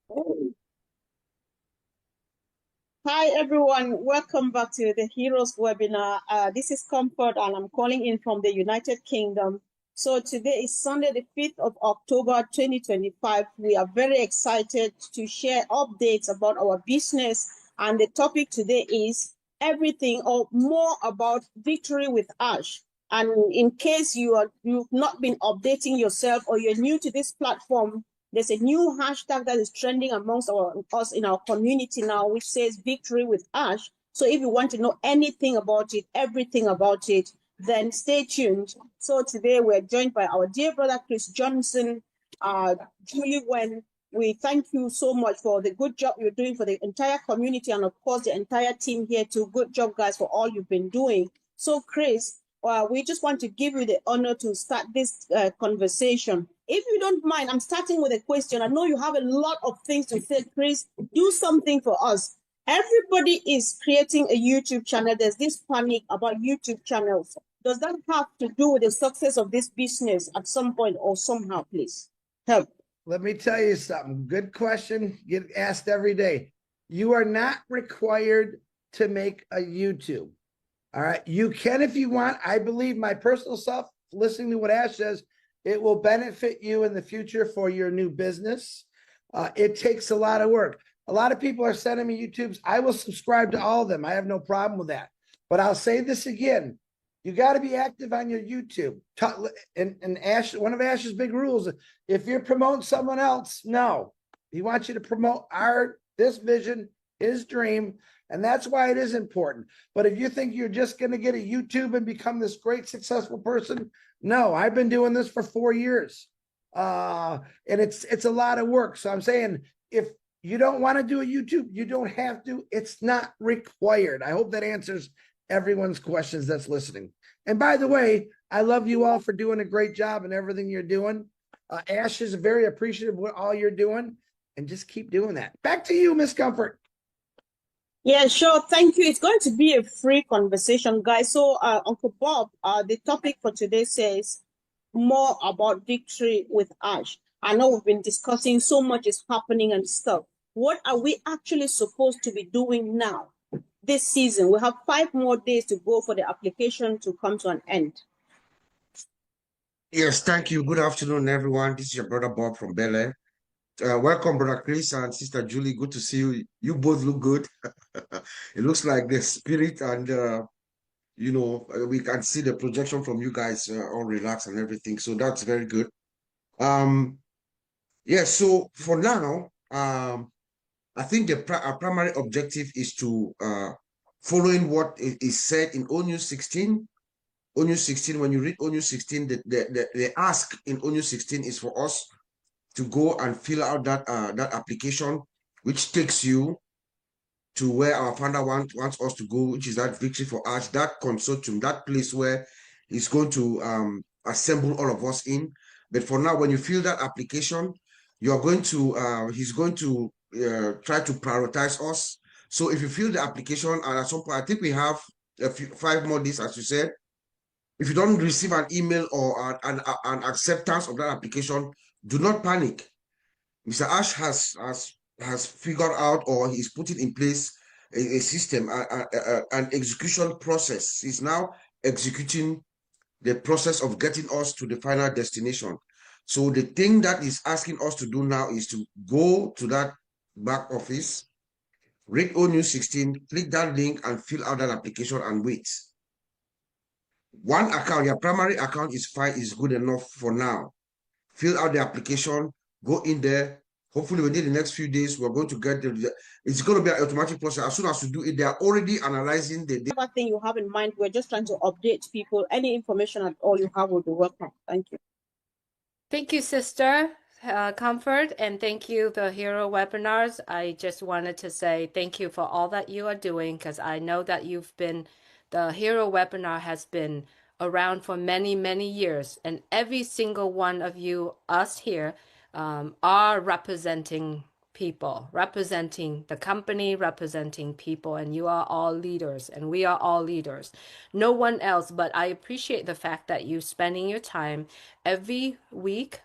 Hi everyone, welcome back to the Heroes webinar. This is Comfort and I'm calling in from the United Kingdom. So today is Sunday, the 5th of October, 2025. We are very excited to share updates about our business, and the topic today is everything or more about Victory with Ash. And in case you've not been updating yourself or you're new to this platform, there's a new hashtag that is trending amongst us in our community now, which says Victory with Ash. So if you want to know anything about it, everything about it, then stay tuned. So today we're joined by our dear brother, Chris Johnson, Julie Nguyen. We thank you so much for the good job you're doing for the entire community and, of course, the entire team here too. Good job, guys, for all you've been doing. So, Chris, we just want to give you the honor to start this conversation. If you don't mind, I'm starting with a question. I know you have a lot of things to say, Chris. Do something for us. Everybody is creating a YouTube channel. There's this panic about YouTube channels. Does that have to do with the success of this business at some point or somehow, please? Help. Let me tell you something. Good question. Get asked every day. You are not required to make a YouTube. All right. You can if you want. I believe my personal self, listening to what Ash says, it will benefit you in the future for your new business. It takes a lot of work. A lot of people are sending me YouTubes. I will subscribe to all of them. I have no problem with that. But I'll say this again. You got to be active on your YouTube. And Ash, one of Ash's big rules, if you're promoting someone else, no. He wants you to promote this vision, his dream, and that's why it is important. But if you think you're just going to get a YouTube and become this great successful person, no. I've been doing this for 4 years, and it's a lot of work. So I'm saying, if you don't want to do a YouTube, you don't have to. It's not required. I hope that answers everyone's questions that's listening. And by the way, I love you all for doing a great job in everything you're doing. Ash is very appreciative of what all you're doing, and just keep doing that. Back to you, Miss Comfort. Yeah, sure. Thank you. It's going to be a free conversation, guys. So, Uncle Bob, the topic for today says more about Victory with Ash. I know we've been discussing so much is happening and stuff. What are we actually supposed to be doing now? This season, we have 5 more days to go for the application to come to an end. Yes, thank you. Good afternoon, everyone. This is your brother Bob from Bel Air. Welcome, brother Chris and sister Julie. Good to see you. You both look good. It looks like the spirit and, we can see the projection from you guys all relaxed and everything. So that's very good. So for now, I think our primary objective is to following what is said in ONU 16. ONU 16, when you read ONU 16, the ask in ONU 16 is for us to go and fill out that application, which takes you to where our founder wants us to go, which is that Victory for Ash, that consortium, that place where he's going to assemble all of us in. But for now, when you fill that application, you're going to, he's going to try to prioritize us. So if you fill the application, and at some point, I think we have 5 more days, as you said. If you don't receive an email or an acceptance of that application, do not panic. Mr. Ash has figured out, or he's putting in place a system, an execution process. He's now executing the process of getting us to the final destination. So the thing that he's asking us to do now is to go to that back office, read ONU 16, click that link and fill out that application and wait. One account, your primary account is fine, is good enough for now. Fill out the application, go in there. Hopefully within the next few days, we're going to get it's going to be an automatic process. As soon as you do it, they are already analyzing the whatever thing you have in mind. We're just trying to update people. Any information at all you have will be welcome. Thank you. Thank you, sister. Comfort, and thank you, the Hero Webinars. I just wanted to say thank you for all that you are doing, because I know that the Hero Webinar has been around for many, many years, and every single one of you, us here, are representing people, representing the company, representing people, and you are all leaders, and we are all leaders. No one else, but I appreciate the fact that you spending your time every week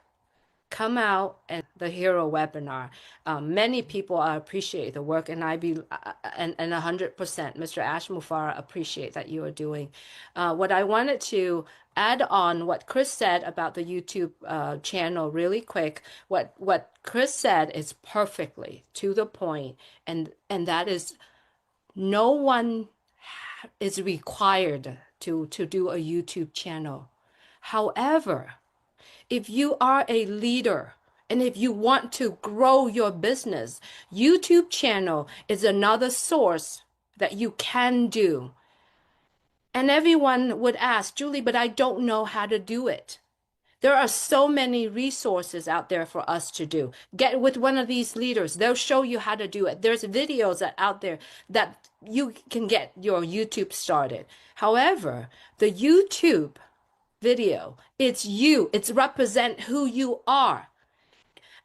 come out and the hero webinar. Many people appreciate the work, and and 100%, Mr. Ash Mufareh, appreciate that you are doing. What I wanted to add on what Chris said about the YouTube channel really quick. What Chris said is perfectly to the point, and that is no one is required to do a YouTube channel. However, if you are a leader and if you want to grow your business, YouTube channel is another source that you can do. And everyone would ask, Julie, but I don't know how to do it. There are so many resources out there for us to do. Get with one of these leaders. They'll show you how to do it. There's videos out there that you can get your YouTube started. However, the YouTube video, it's you. It's represent who you are.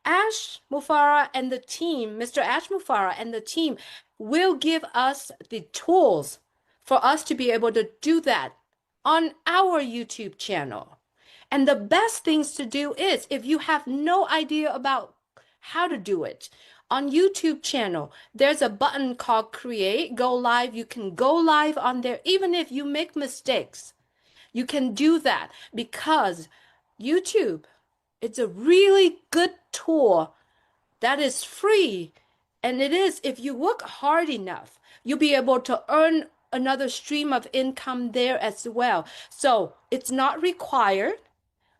Ash Mufareh and the team, Mr. Ash Mufareh and the team will give us the tools for us to be able to do that on our YouTube channel. And the best things to do is, if you have no idea about how to do it, on YouTube channel, there's a button called Create, Go Live. You can go live on there, even if you make mistakes. You can do that because YouTube, it's a really good tool that is free. And it is, if you work hard enough, you'll be able to earn another stream of income there as well. So it's not required,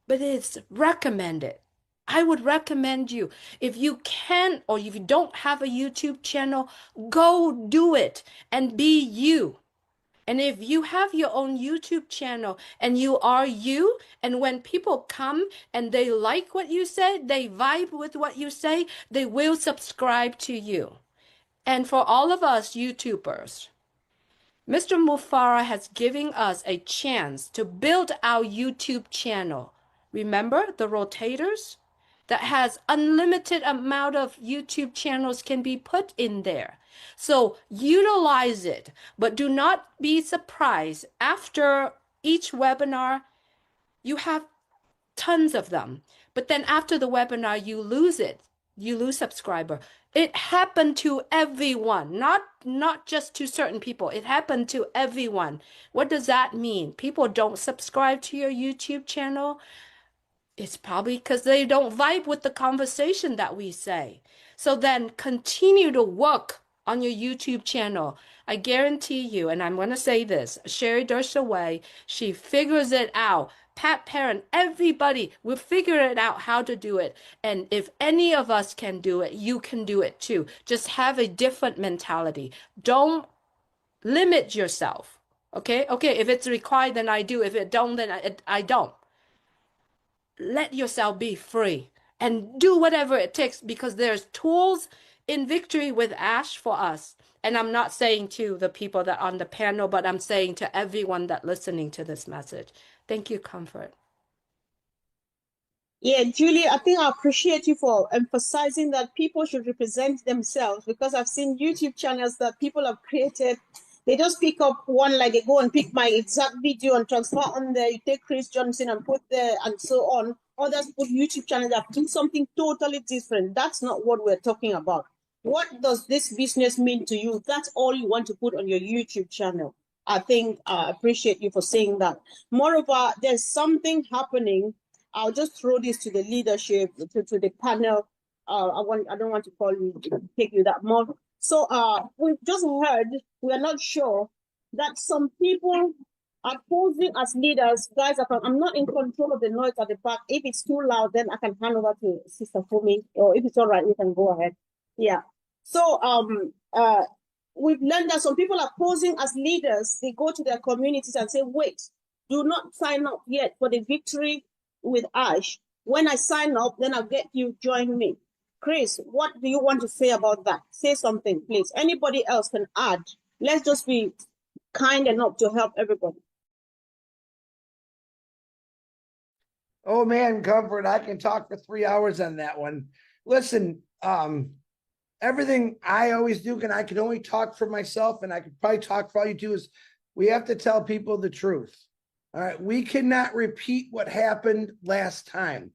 but it's recommended. I would recommend you, if you can, or if you don't have a YouTube channel, go do it and be you. And if you have your own YouTube channel and you are you, and when people come and they like what you say, they vibe with what you say, they will subscribe to you. And for all of us YouTubers, Mr. Mufareh has given us a chance to build our YouTube channel. Remember the rotators? That has unlimited amount of YouTube channels can be put in there. So utilize it, but do not be surprised. After each webinar, you have tons of them. But then after the webinar, you lose it. You lose subscriber. It happened to everyone, not just to certain people. It happened to everyone. What does that mean? People don't subscribe to your YouTube channel. It's probably because they don't vibe with the conversation that we say. So then continue to work on your YouTube channel. I guarantee you, and I'm going to say this, Sherry Dershaway, she figures it out. Pat Parent, everybody will figure it out how to do it. And if any of us can do it, you can do it too. Just have a different mentality. Don't limit yourself. Okay, if it's required, then I do. If it don't, then I don't. Let yourself be free and do whatever it takes, because there's tools in Victory with Ash for us. And I'm not saying to the people that are on the panel, but I'm saying to everyone that listening to this message. Thank you, Comfort. Yeah, Julie, I think I appreciate you for emphasizing that people should represent themselves, because I've seen YouTube channels that people have created. They just pick up one, like they go and pick my exact video and transfer on there. You take Chris Johnson and put there and so on. Others put YouTube channels that do something totally different. That's not what we're talking about. What does this business mean to you? That's all you want to put on your YouTube channel. I think I appreciate you for saying that. Moreover, there's something happening. I'll just throw this to the leadership, to the panel. I don't want to call you, take you that much. So we've just heard, we are not sure, that some people are posing as leaders. Guys, I'm not in control of the noise at the back. If it's too loud, then I can hand over to Sister Fumi, or if it's all right, you can go ahead. Yeah. So we've learned that some people are posing as leaders. They go to their communities and say, wait, do not sign up yet for the Victory with Ash. When I sign up, then I'll get you join me. Chris, what do you want to say about that? Say something, please. Anybody else can add. Let's just be kind enough to help everybody. Oh man, Comfort, I can talk for 3 hours on that one. Listen, everything I always do, I can only talk for myself, and I could probably talk for all you do, is we have to tell people the truth. All right, we cannot repeat what happened last time.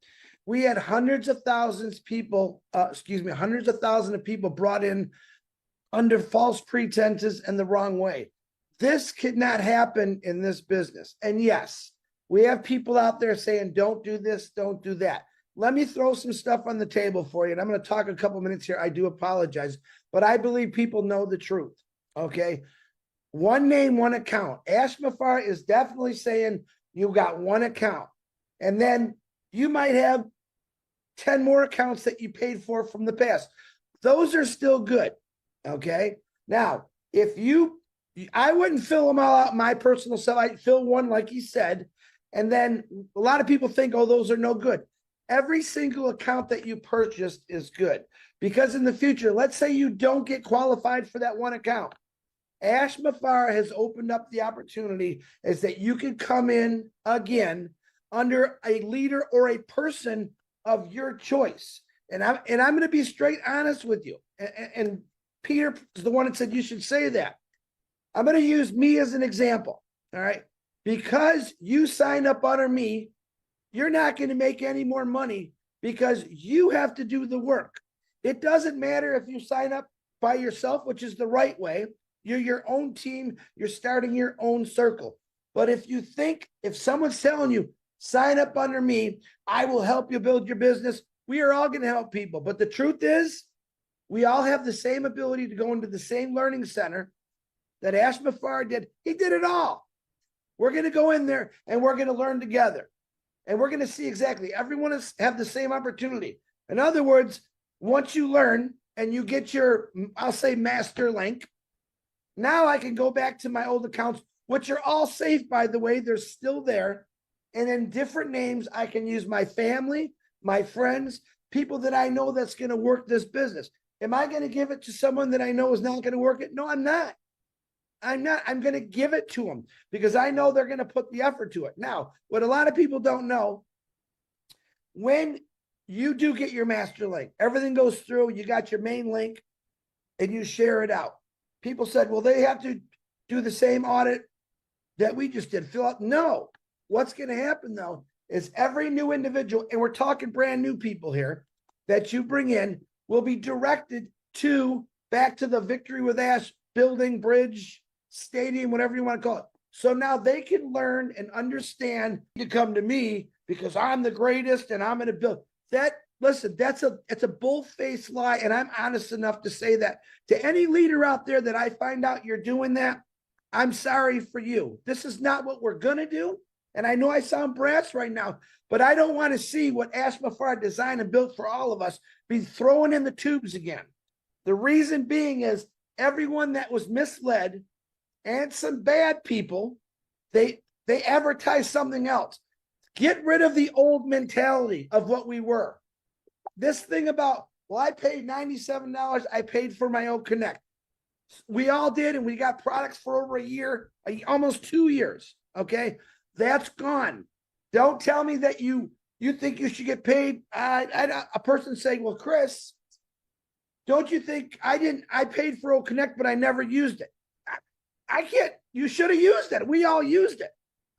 We had hundreds of thousands of people brought in under false pretenses and the wrong way. This could not happen in this business. And yes, we have people out there saying, don't do this, don't do that. Let me throw some stuff on the table for you. And I'm going to talk a couple minutes here. I do apologize, but I believe people know the truth. Okay. One name, one account. Ash Mafar is definitely saying you got one account. And then you might have 10 more accounts that you paid for from the past. Those are still good. Okay. Now, I wouldn't fill them all out my personal self. I'd fill one, like he said. And then a lot of people think, oh, those are no good. Every single account that you purchased is good, because in the future, let's say you don't get qualified for that one account. Ash Mafar has opened up the opportunity is that you can come in again under a leader or a person of your choice. And I'm going to be straight honest with you. And Peter is the one that said you should say that. I'm going to use me as an example. All right. Because you sign up under me, you're not going to make any more money because you have to do the work. It doesn't matter if you sign up by yourself, which is the right way. You're your own team. You're starting your own circle. But if someone's telling you, sign up under me, I will help you build your business, we are all going to help people. But the truth is, we all have the same ability to go into the same learning center that Ash Mafar did. He did it all. We're going to go in there and we're going to learn together. And we're going to see exactly everyone have the same opportunity. In other words, once you learn and you get your, I'll say, master link, now I can go back to my old accounts, which are all safe, by the way. They're still there. And in different names, I can use my family, my friends, people that I know that's going to work this business. Am I going to give it to someone that I know is not going to work it? No, I'm not. I'm going to give it to them because I know they're going to put the effort to it. Now, what a lot of people don't know, when you do get your master link, everything goes through, you got your main link and you share it out. People said, well, they have to do the same audit that we just did, fill out. No, what's going to happen though, is every new individual, and we're talking brand new people here, that you bring in will be directed back to the Victory with Ash building, bridge, stadium, whatever you want to call it. So now they can learn and understand to come to me because I'm the greatest and I'm going to build that. Listen, it's a bull-faced lie. And I'm honest enough to say that to any leader out there that I find out you're doing that, I'm sorry for you. This is not what we're going to do. And I know I sound brass right now, but I don't want to see what Ash Mafar designed and built for all of us be thrown in the tubes again. The reason being is everyone that was misled and some bad people, they advertise something else. Get rid of the old mentality of what we were. This thing about, well, I paid $97, I paid for my own Connect. We all did, and we got products for over a year, almost 2 years, okay? That's gone. Don't tell me that you think you should get paid. A person saying, well, Chris, don't you think I paid for O Connect, but I never used it. I can't, you should have used it. We all used it.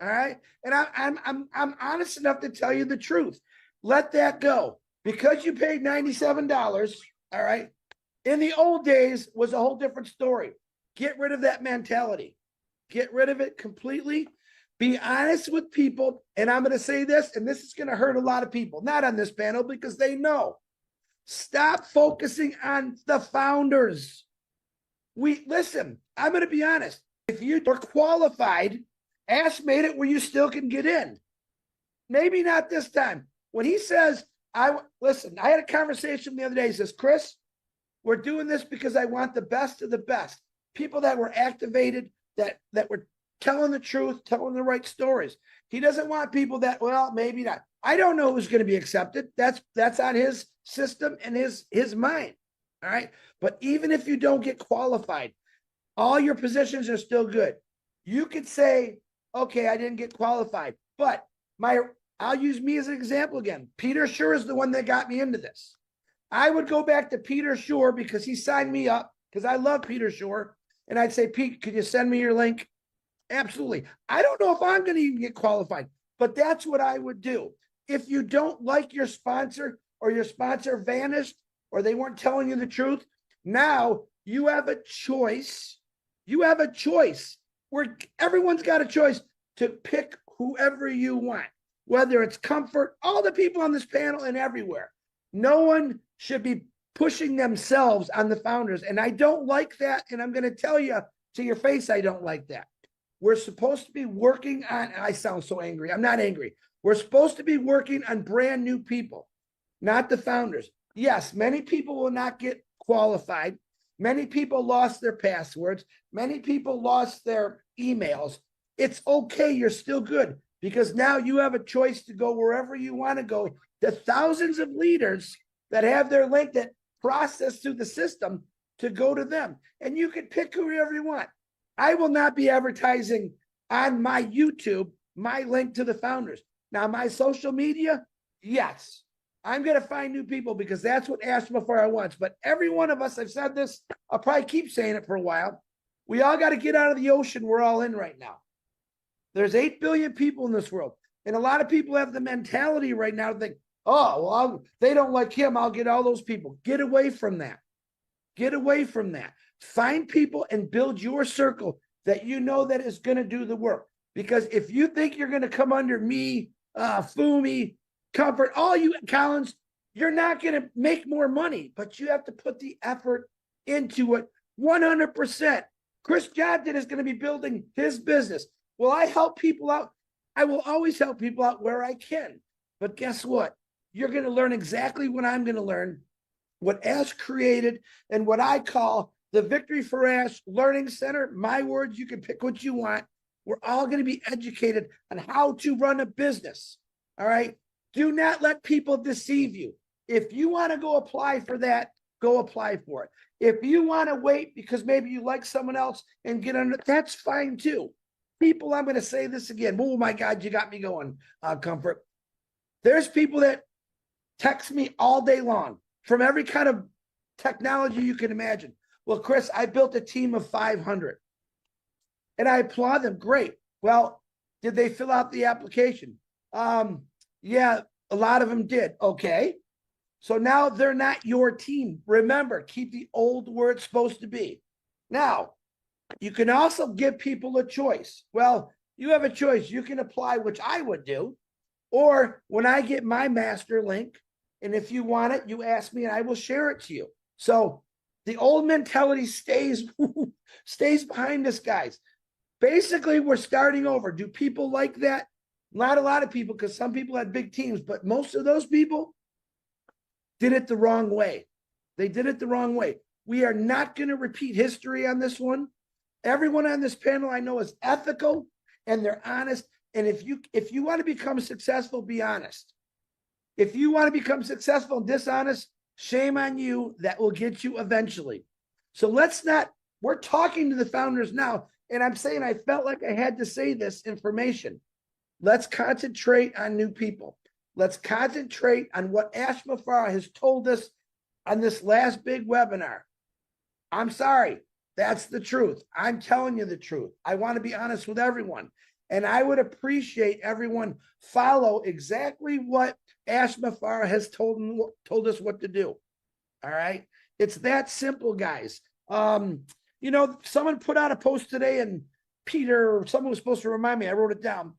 All right. And I'm honest enough to tell you the truth. Let that go. Because you paid $97, all right, in the old days was a whole different story. Get rid of that mentality. Get rid of it completely. Be honest with people. And I'm going to say this, and this is going to hurt a lot of people, not on this panel because they know. Stop focusing on the founders. Listen, I'm going to be honest. If you are qualified, Ash made it where you still can get in. Maybe not this time. When he says, I had a conversation the other day. He says, Chris, we're doing this because I want the best of the best. People that were activated, that were telling the truth, telling the right stories. He doesn't want people that, well, maybe not. I don't know who's going to be accepted. That's on his system and his mind. All right. But even if you don't get qualified, all your positions are still good. You could say, okay, I didn't get qualified, but I'll use me as an example again. Peter Shore is the one that got me into this. I would go back to Peter Shore because he signed me up because I love Peter Shore. And I'd say, Pete, could you send me your link? Absolutely. I don't know if I'm going to even get qualified, but that's what I would do. If you don't like your sponsor or your sponsor vanished or they weren't telling you the truth, now you have a choice. You have a choice where everyone's got a choice to pick whoever you want, whether it's Comfort, all the people on this panel and everywhere. No one should be pushing themselves on the founders. And I don't like that. And I'm going to tell you to your face, I don't like that. We're supposed to be working on, I sound so angry. I'm not angry. We're supposed to be working on brand new people, not the founders. Yes, many people will not get qualified. Many people lost their passwords. Many people lost their emails. It's okay. You're still good because now you have a choice to go wherever you want to go. The thousands of leaders that have their link that process through the system to go to them. And you can pick whoever you want. I will not be advertising on my YouTube, my link to the founders. Now, my social media, yes, I'm going to find new people because that's what Ashma Farah wants. But every one of us, I've said this, I'll probably keep saying it for a while. We all got to get out of the ocean we're all in right now. There's 8 billion people in this world. And a lot of people have the mentality right now to think, oh, well, they don't like him. I'll get all those people. Get away from that. Get away from that. Find people and build your circle that you know that is going to do the work. Because if you think you're going to come under me, Fumi, Comfort, all you Collins, you're not going to make more money, but you have to put the effort into it 100%. Chris Johnson is going to be building his business. Will I help people out? I will always help people out where I can. But guess what? You're going to learn exactly what I'm going to learn, what Ash created, and what I call the Victory for Ash Learning Center. My words, you can pick what you want. We're all going to be educated on how to run a business. All right? Do not let people deceive you. If you want to go apply for that, go apply for it. If you want to wait because maybe you like someone else and get under, that's fine too. People, I'm going to say this again. Oh my God, you got me going, Comfort. There's people that text me all day long from every kind of technology you can imagine. Well, Chris, I built a team of 500 and I applaud them. Great. Well, did they fill out the application? Yeah, a lot of them did. Okay. So now they're not your team. Remember, keep the old where it's supposed to be. Now, you can also give people a choice. Well, you have a choice. You can apply, which I would do. Or when I get my master link, and if you want it, you ask me and I will share it to you. So the old mentality stays behind us, guys. Basically, we're starting over. Do people like that? Not a lot of people, because some people had big teams, but most of those people did it the wrong way. They did it the wrong way. We are not going to repeat history on this one. Everyone on this panel I know is ethical and they're honest. And if you want to become successful, be honest. If you want to become successful and dishonest, shame on you. That will get you eventually. So we're talking to the founders now. And I'm saying I felt like I had to say this information. Let's concentrate on new people. Let's concentrate on what Ashma Farah has told us on this last big webinar. I'm sorry. That's the truth. I'm telling you the truth. I want to be honest with everyone. And I would appreciate everyone follow exactly what Ashma Farah has told us what to do. All right. It's that simple, guys. Someone put out a post today and someone was supposed to remind me, I wrote it down.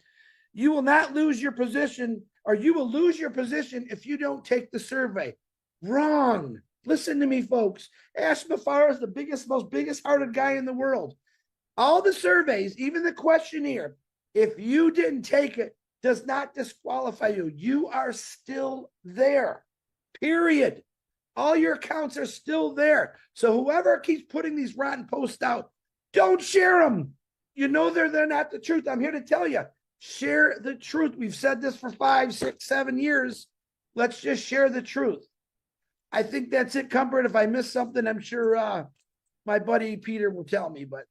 You will not lose your position, or you will lose your position if you don't take the survey. Wrong. Listen to me, folks. Ashma Farah is the most biggest-hearted guy in the world. All the surveys, even the questionnaire, if you didn't take it, does not disqualify you. You are still there, period. All your accounts are still there. So whoever keeps putting these rotten posts out, don't share them. You know they're not the truth. I'm here to tell you. Share the truth. We've said this for 5, 6, 7 years. Let's just share the truth. I think that's it, Comfort. If I missed something, I'm sure my buddy Peter will tell me. But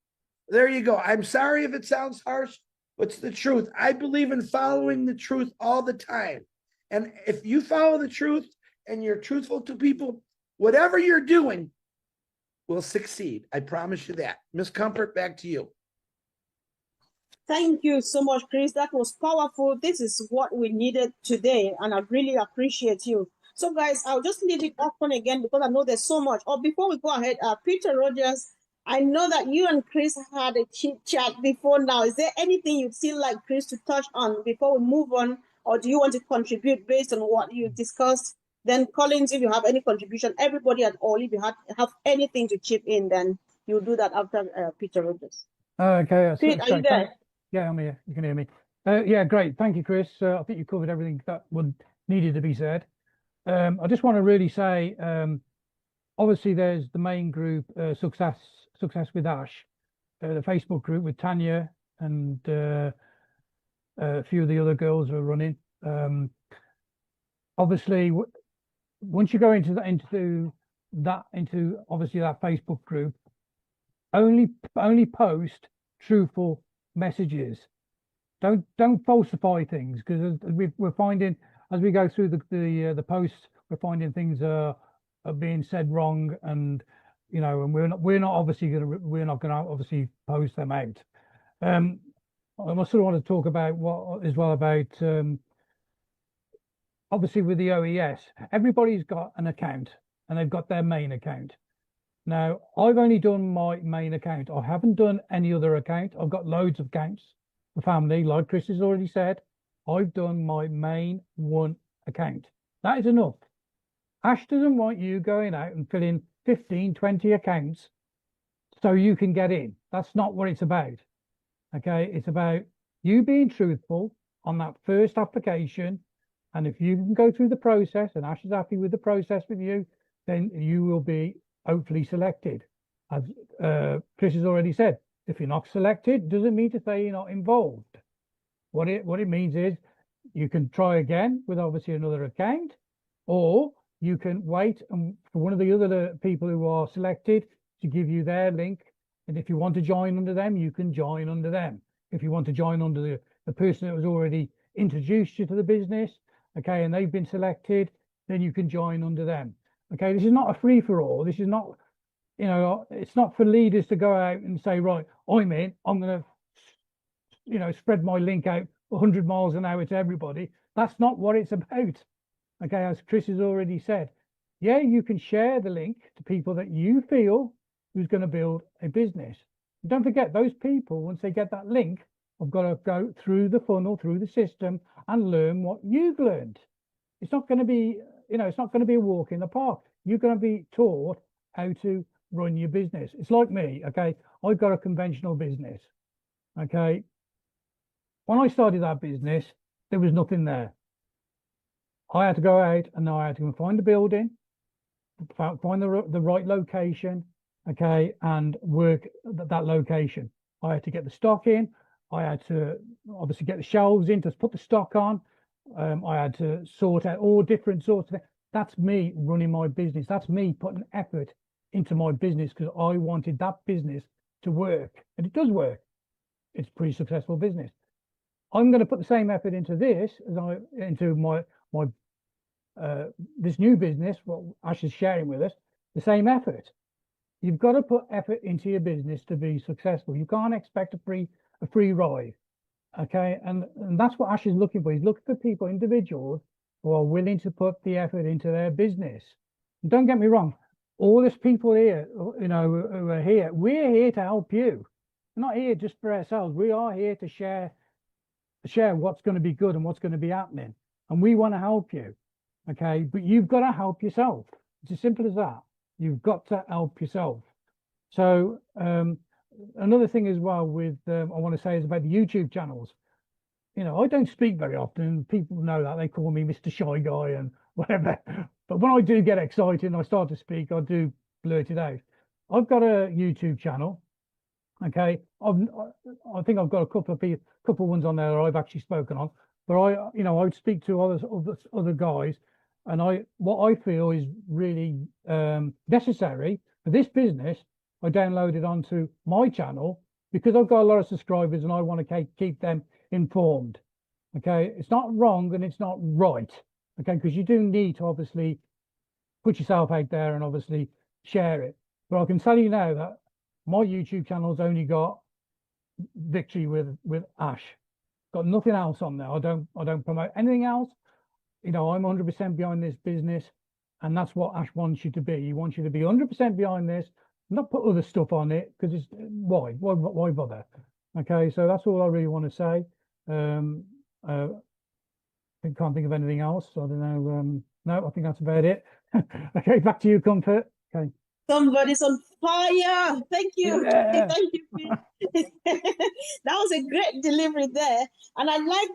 there you go. I'm sorry if it sounds harsh, but it's the truth. I believe in following the truth all the time. And if you follow the truth and you're truthful to people, whatever you're doing will succeed. I promise you that. Miss Comfort, back to you. Thank you so much, Chris. That was powerful. This is what we needed today, and I really appreciate you. So, guys, I'll just leave it open again because I know there's so much. Oh, before we go ahead, Peter Rogers, I know that you and Chris had a chit chat before now. Is there anything you'd still like Chris to touch on before we move on, or do you want to contribute based on what you discussed? Then, Collins, if you have any contribution, everybody at all, if you have anything to chip in, then you'll do that after Peter Rogers. Okay, Pete, are you there? Yeah, I'm here. You can hear me. Yeah, great. Thank you, Chris. I think you covered everything that needed to be said. I just want to really say, obviously, there's the main group, Success with Ash, the Facebook group with Tanya and a few of the other girls who are running. Obviously, once you go into obviously that Facebook group, only post truthful messages. Don't falsify things, because we're finding as we go through the posts, we're finding things are being said wrong, and and we're not gonna obviously post them out. I sort of want to talk about obviously with the OES, everybody's got an account and they've got their main account. Now, I've only done my main account. I haven't done any other account. I've got loads of accounts for family, like Chris has already said. I've done my main one account. That is enough. Ash doesn't want you going out and filling 15, 20 accounts so you can get in. That's not what it's about. Okay, it's about you being truthful on that first application. And if you can go through the process and Ash is happy with the process with you, then you will be hopefully selected. As Chris has already said, if you're not selected, doesn't mean to say you're not involved. What it means is you can try again with obviously another account, or you can wait and for one of the other people who are selected to give you their link. And if you want to join under them, you can join under them. If you want to join under the person that was already introduced you to the business, okay, and they've been selected, then you can join under them. Okay, this is not a free-for-all. This is not, it's not for leaders to go out and say, right, I'm in, I'm going to, spread my link out 100 miles an hour to everybody. That's not what it's about. Okay, as Chris has already said, yeah, you can share the link to people that you feel who's going to build a business. And don't forget, those people, once they get that link, have got to go through the funnel, through the system, and learn what you've learned. It's not going to be, it's not going to be a walk in the park. You're going to be taught how to run your business. It's like me, okay? I've got a conventional business, okay? When I started that business, there was nothing there. I had to go out and I had to find the building, find the right location, okay, and work that location. I had to get the stock in. I had to obviously get the shelves in to put the stock on. I had to sort out all different sorts of things. That's me running my business. That's me putting effort into my business because I wanted that business to work, and it does work. It's a pretty successful business. I'm going to put the same effort into this as into my this new business. What Ash is sharing with us, the same effort. You've got to put effort into your business to be successful. You can't expect a free ride. Okay, and that's what Ash is looking for. He's looking for people, individuals, who are willing to put the effort into their business. And don't get me wrong, all these people here, who are here, we're here to help you. We're not here just for ourselves. We are here to share what's going to be good and what's going to be happening. And we want to help you. Okay, but you've got to help yourself. It's as simple as that. You've got to help yourself. So another thing as well with I want to say is about the YouTube channels. I don't speak very often. People know that. They call me Mr. Shy Guy and whatever. But when I do get excited and I start to speak, I do blurt it out. I've got a YouTube channel. Okay, I think I've got a couple of ones on there that I've actually spoken on. But I would speak to other guys, and what I feel is really necessary for this business. I downloaded onto my channel because I've got a lot of subscribers and I want to keep them informed. Okay, it's not wrong and it's not right. Okay, because you do need to obviously put yourself out there and obviously share it. But I can tell you now that my YouTube channel's only got Victory with Ash. Got nothing else on there. I don't promote anything else. You know, I'm 100% behind this business, and that's what Ash wants you to be. He wants you to be 100% behind this, not put other stuff on it, because it's why bother? Okay, so that's all I really want to say. I can't think of anything else. I don't know. No, I think that's about it. Okay, back to you, Comfort. Okay. Somebody's on fire. Thank you. Yeah. Thank you, Pete. That was a great delivery there. And I like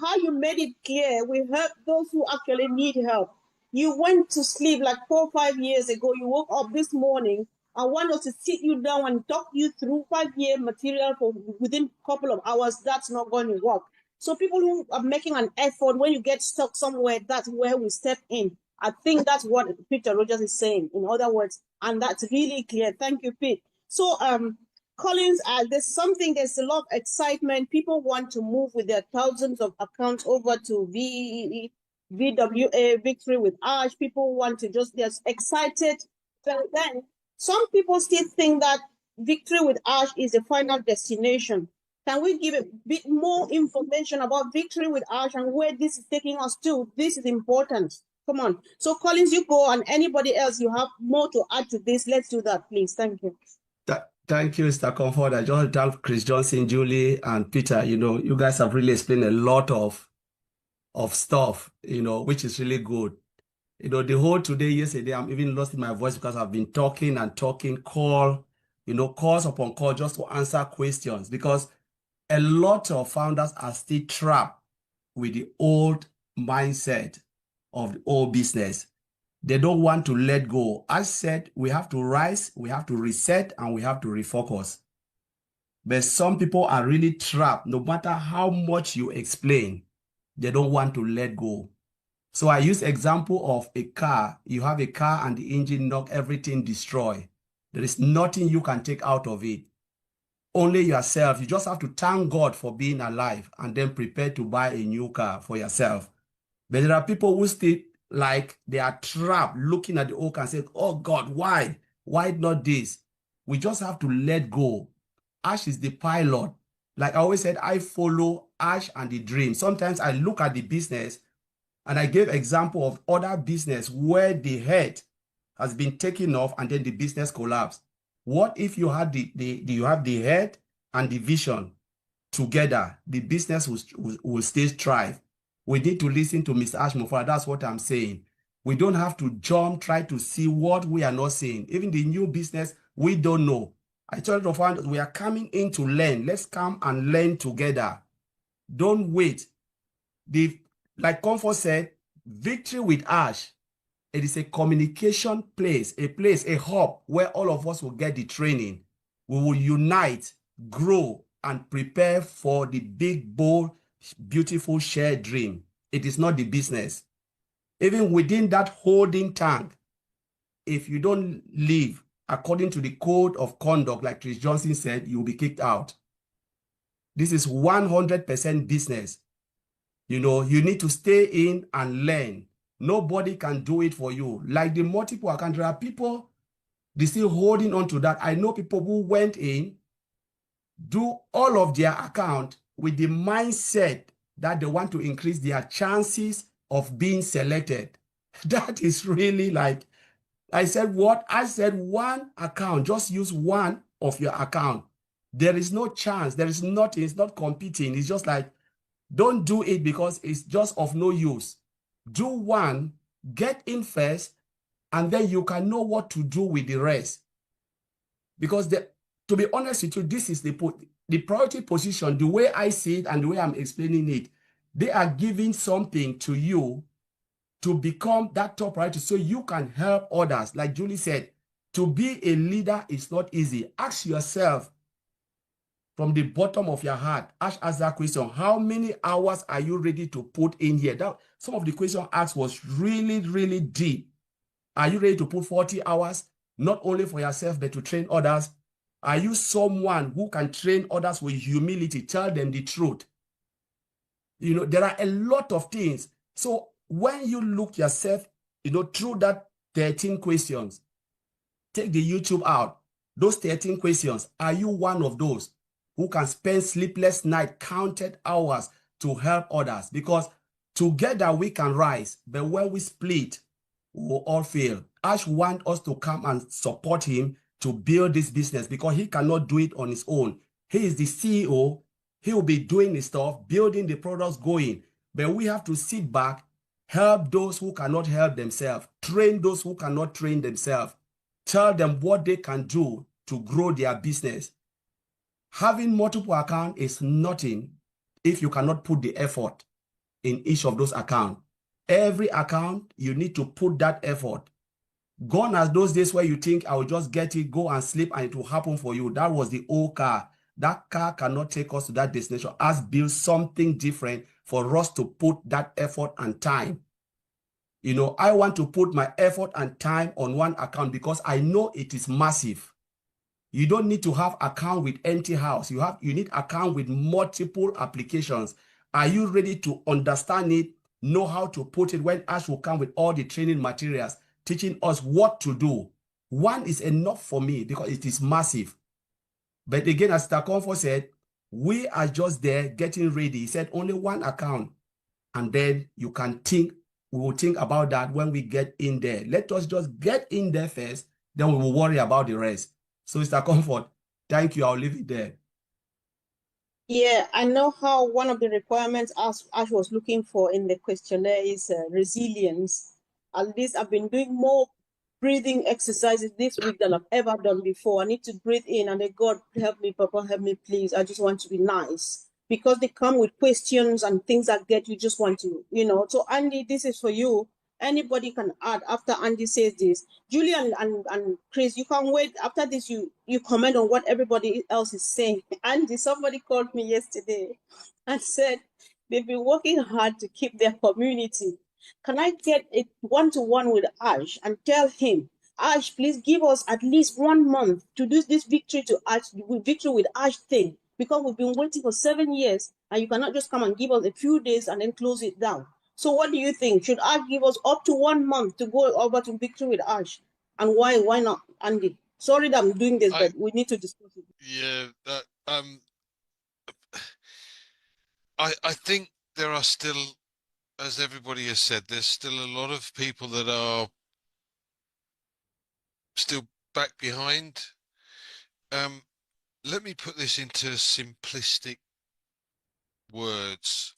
how you made it clear. We help those who actually need help. You went to sleep like 4 or 5 years ago. You woke up this morning. I want us to sit you down and talk you through 5-year material for within a couple of hours. That's not going to work. So people who are making an effort, when you get stuck somewhere, that's where we step in. I think that's what Peter Rogers is saying, in other words, and that's really clear. Thank you, Pete. So, Collins, there's a lot of excitement. People want to move with their thousands of accounts over to VWA, Victory with Ash. People want to they're excited. But then some people still think that Victory with Ash is the final destination. Can we give a bit more information about Victory with Ash and where this is taking us to? This is important. Come on. So, Collins, you go, and anybody else, you have more to add to this. Let's do that, please. Thank you. Thank you, Mr. Comfort. I just thank Chris Johnson, Julie, and Peter. You know, you guys have really explained a lot of stuff, you know, which is really good. You know, the whole yesterday, I'm even lost in my voice because I've been talking, calls upon call just to answer questions, because a lot of founders are still trapped with the old mindset of the old business. They don't want to let go. I said we have to rise, we have to reset, and we have to refocus. But some people are really trapped. No matter how much you explain, they don't want to let go. So I use example of a car. You have a car and the engine knock, everything destroy. There is nothing you can take out of it. Only yourself. You just have to thank God for being alive and then prepare to buy a new car for yourself. But there are people who still like they are trapped looking at the old car and say, oh God, why? Why not this? We just have to let go. Ash is the pilot. Like I always said, I follow Ash and the dream. Sometimes I look at the business and I gave example of other business where the head has been taken off and then the business collapsed. What if you had you have the head and the vision together? The business will still thrive. We need to listen to Mr. Ash Mofara. That's what I'm saying. We don't have to try to see what we are not seeing. Even the new business, we don't know. I told the founders, we are coming in to learn. Let's come and learn together. Don't wait. Like Comfort said, Victory with Ash, it is a communication place, a hub where all of us will get the training. We will unite, grow, and prepare for the big, bold, beautiful shared dream. It is not the business. Even within that holding tank, if you don't live according to the code of conduct, like Chris Johnson said, you'll be kicked out. This is 100% business. You know, you need to stay in and learn. Nobody can do it for you. Like the multiple account, there are people, they're still holding on to that. I know people who went in, do all of their account with the mindset that they want to increase their chances of being selected. That is really like, I said what? I said one account, just use one of your account. There is no chance. There is nothing. It's not competing. It's just like, don't do it because it's just of no use. Do one, get in first, and then you can know what to do with the rest. Because to be honest with you, this is the priority position, the way I see it and the way I'm explaining it. They are giving something to you to become that top priority so you can help others. Like Julie said, to be a leader is not easy. Ask yourself from the bottom of your heart, ask that question. How many hours are you ready to put in here? Some of the question asked was really, really deep. Are you ready to put 40 hours, not only for yourself, but to train others? Are you someone who can train others with humility, tell them the truth? You know, there are a lot of things. So when you look yourself, you know, through that 13 questions, take the YouTube out. Those 13 questions, are you one of those? who can spend sleepless night, counted hours to help others, because together we can rise, but when we split, we will all fail. Ash wants us to come and support him to build this business because he cannot do it on his own. He is the CEO. He will be doing the stuff, building the products, going. But we have to sit back, help those who cannot help themselves, train those who cannot train themselves, tell them what they can do to grow their business. Having multiple accounts is nothing if you cannot put the effort in each of those accounts. Every account, you need to put that effort. Gone are those days where you think, I will just get it, go and sleep, and it will happen for you. That was the old car. That car cannot take us to that destination. Us build something different for us to put that effort and time. You know, I want to put my effort and time on one account because I know it is massive. You don't need to have account with empty house. You need account with multiple applications. Are you ready to understand it? Know how to put it when Ash will come with all the training materials, teaching us what to do. One is enough for me because it is massive. But again, as Takonfo said, we are just there getting ready. He said only one account. And then you can think, we will think about that when we get in there. Let us just get in there first, then we will worry about the rest. So, Mr. Comfort, thank you. I'll leave it there. Yeah, I know how one of the requirements Ash was looking for in the questionnaire is resilience. At least I've been doing more breathing exercises this week than I've ever done before. I need to breathe in and then, God, help me, Papa, help me, please. I just want to be nice. Because they come with questions and things that get you just want to, you know. So, Andy, this is for you. Anybody can add after Andy says this. Julie and Chris, you can wait. After this, you comment on what everybody else is saying. Andy, somebody called me yesterday and said they've been working hard to keep their community. Can I get a one-to-one with Ash and tell him, Ash, please give us at least 1 month to do this victory with Ash thing, because we've been waiting for 7 years and you cannot just come and give us a few days and then close it down. So what do you think? Should Ash give us up to 1 month to go over to victory with Ash? And why not, Andy? Sorry that I'm doing this, but we need to discuss it. Yeah, I think there are still, as everybody has said, there's still a lot of people that are still back behind. Let me put this into simplistic words.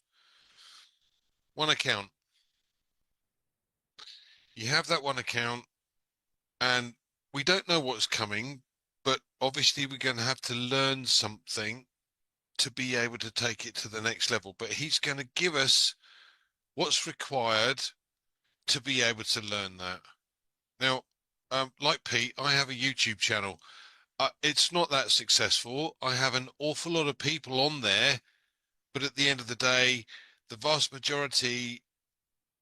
One account. You have that one account, and we don't know what's coming, but obviously we're going to have to learn something to be able to take it to the next level. But he's going to give us what's required to be able to learn that. Now, like Pete, I have a YouTube channel. It's not that successful. I have an awful lot of people on there, but at the end of the day, the vast majority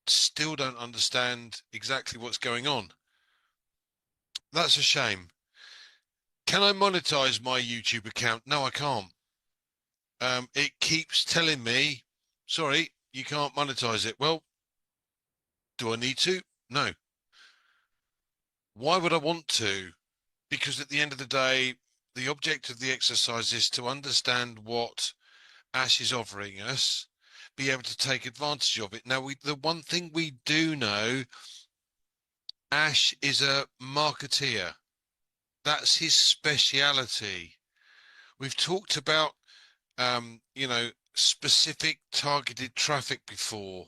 still don't understand exactly what's going on. That's a shame. Can I monetize my YouTube account? No, I can't. It keeps telling me, sorry, you can't monetize it. Well, do I need to? No. Why would I want to? Because at the end of the day, the object of the exercise is to understand what Ash is offering us, be able to take advantage of it. Now, the one thing we do know, Ash is a marketeer. That's his speciality. We've talked about, you know, specific targeted traffic before.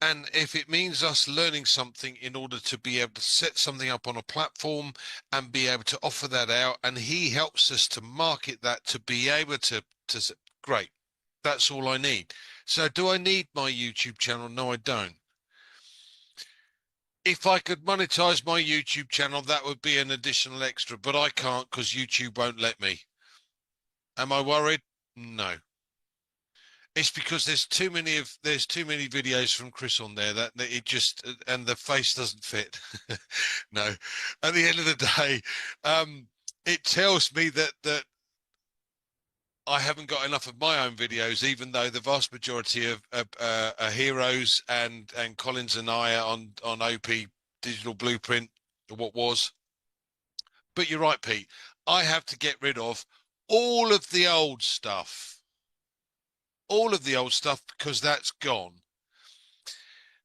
And if it means us learning something in order to be able to set something up on a platform and be able to offer that out, and he helps us to market that, to be able to great. That's all I need. So do I need my YouTube channel? No, I don't. If I could monetize my YouTube channel, that would be an additional extra, but I can't because YouTube won't let me. Am I worried? No. It's because there's too many videos from Chris on there that it just, and the face doesn't fit. No. At the end of the day, it tells me that I haven't got enough of my own videos, even though the vast majority of Heroes and Collins and I are on OP Digital Blueprint, or what was. But you're right, Pete. I have to get rid of all of the old stuff. All of the old stuff, because that's gone.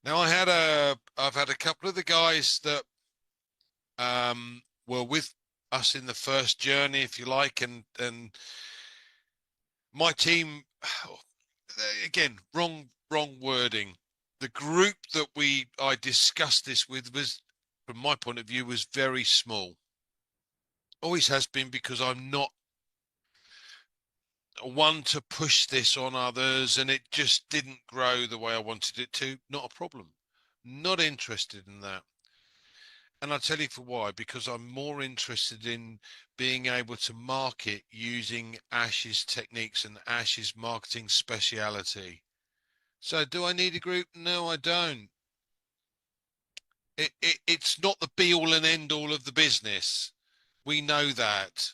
Now I've had a couple of the guys that were with us in the first journey, if you like, and my team, again, wrong wording. The group that I discussed this with was, from my point of view, was very small. Always has been, because I'm not one to push this on others, and it just didn't grow the way I wanted it to. Not a problem. Not interested in that. And I'll tell you for why, because I'm more interested in being able to market using Ash's techniques and Ash's marketing speciality. So do I need a group? No, I don't. It's not the be all and end all of the business. We know that.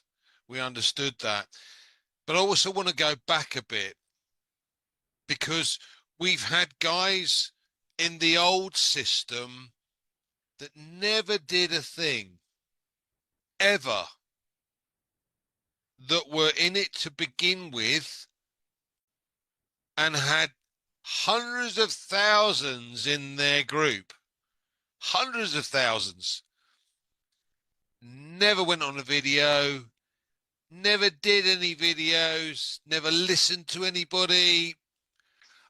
We understood that. But I also want to go back a bit, because we've had guys in the old system that never did a thing, ever, that were in it to begin with and had hundreds of thousands in their group. Hundreds of thousands. Never went on a video, never did any videos, never listened to anybody.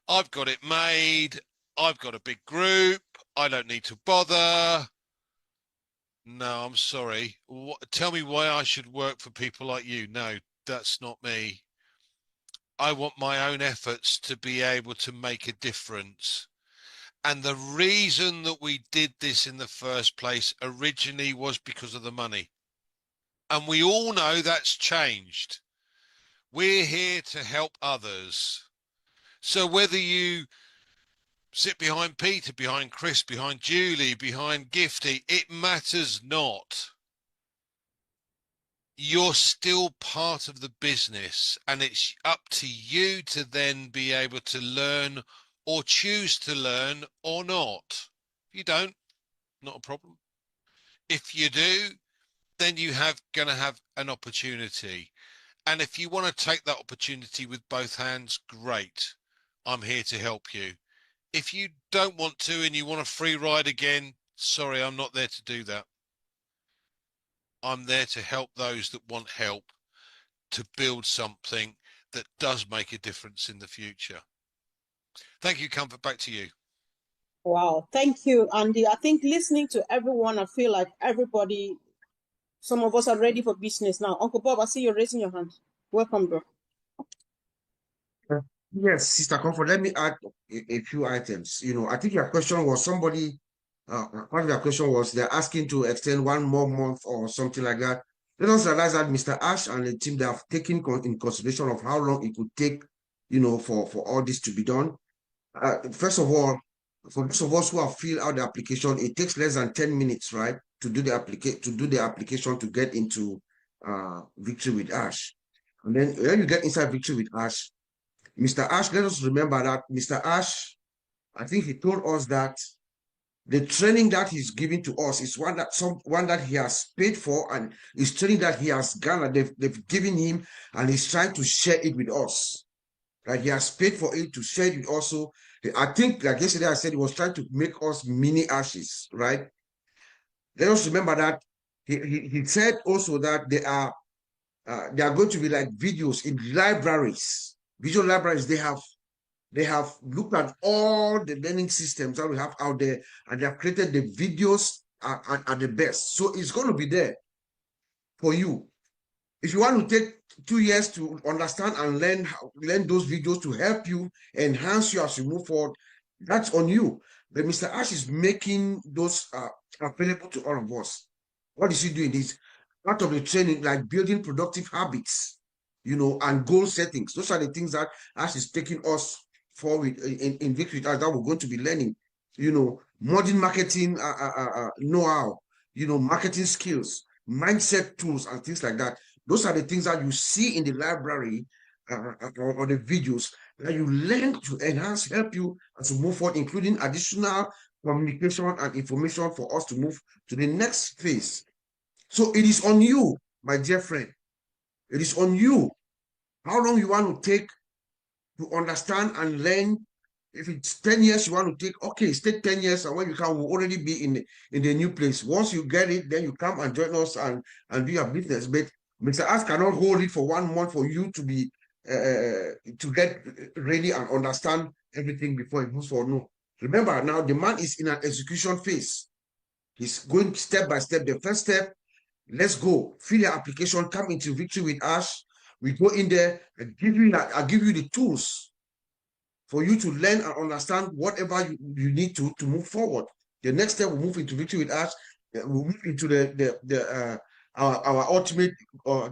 I've got it made. I've got a big group. I don't need to bother. No, I'm sorry. Tell me why I should work for people like you. No, that's not me. I want my own efforts to be able to make a difference. And the reason that we did this in the first place originally was because of the money. And we all know that's changed. We're here to help others. So whether you sit behind Peter, behind Chris, behind Julie, behind Gifty, it matters not. You're still part of the business, and it's up to you to then be able to learn or choose to learn or not. If you don't, not a problem. If you do, then you going to have an opportunity. And if you want to take that opportunity with both hands, great. I'm here to help you. If you don't want to and you want a free ride again, sorry, I'm not there to do that. I'm there to help those that want help to build something that does make a difference in the future. Thank you, Comfort. Back to you. Wow, thank you, Andy. I think listening to everyone, I feel like everybody, some of us are ready for business now. Uncle Bob, I see you're raising your hand. Welcome, bro. Yes, Sister Comfort, let me add a few items. I think your question was part of your question was they're asking to extend one more month or something like that. Let us realize that Mr. Ash and the team, they have taken in consideration of how long it would take, for all this to be done. First of all, for those of us who have filled out the application, it takes less than 10 minutes, right, to do the application to get into Victory with Ash. And then when you get inside Victory with Ash, Mr. Ash, let us remember that Mr. Ash, I think he told us that the training that he's giving to us is one that he has paid for, and is training that he has garnered, they've given him, and he's trying to share it with us. Right? He has paid for it to share it with us. So I think, like yesterday I said, he was trying to make us mini Ashes, right? Let us remember that he said also that there are going to be like videos in libraries. Visual libraries, they have looked at all the learning systems that we have out there, and they have created the videos at the best. So it's going to be there for you. If you want to take 2 years to understand and learn those videos to help you enhance you as you move forward, that's on you. But Mr. Ash is making those available to all of us. What is he doing? This part of the training, like building productive habits, and goal settings. Those are the things that Ash is taking us forward in Victory that we're going to be learning. Modern marketing know-how, marketing skills, mindset tools, and things like that. Those are the things that you see in the library or the videos that you learn to enhance, help you as you move forward, including additional communication and information for us to move to the next phase. So it is on you, my dear friend, It is on you. How long you want to take to understand and learn. If it's 10 years you want to take, okay, take 10 years, and when you come, we'll already be in the new place. Once you get it, then you come and join us and do your business. But Mr. Ask cannot hold it for 1 month for you to be to get ready and understand everything before it moves forward. No. Remember, now the man is in an execution phase. He's going step by step. The first step, let's go. Fill your application, come into Victory with Ash. We go in there and I'll give you the tools for you to learn and understand whatever you need to move forward. The next step, we'll move into Victory with Ash. We'll move into our ultimate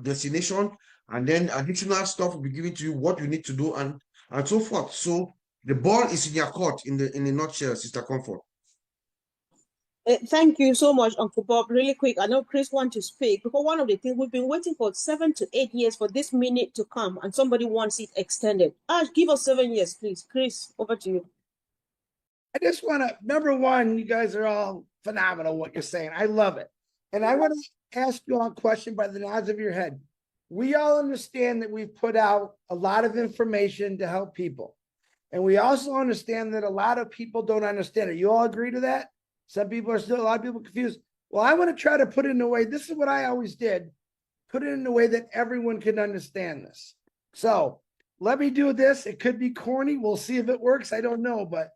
destination, and then additional stuff will be given to you, what you need to do, and so forth. So the ball is in your court in the nutshell, Sister Comfort. Thank you so much, Uncle Bob. Really quick, I know Chris wants to speak, because one of the things we've been waiting for 7 to 8 years for this minute to come, and somebody wants it extended. Ash, give us 7 years, please. Chris, over to you. I just want to, number one, you guys are all phenomenal what you're saying. I love it. And I want to ask you all a question by the nods of your head. We all understand that we've put out a lot of information to help people. And we also understand that a lot of people don't understand it. You all agree to that? Some people are still, a lot of people confused. Well, I want to try to put it in a way, this is what I always did, put it in a way that everyone can understand this. So let me do this. It could be corny. We'll see if it works. I don't know, but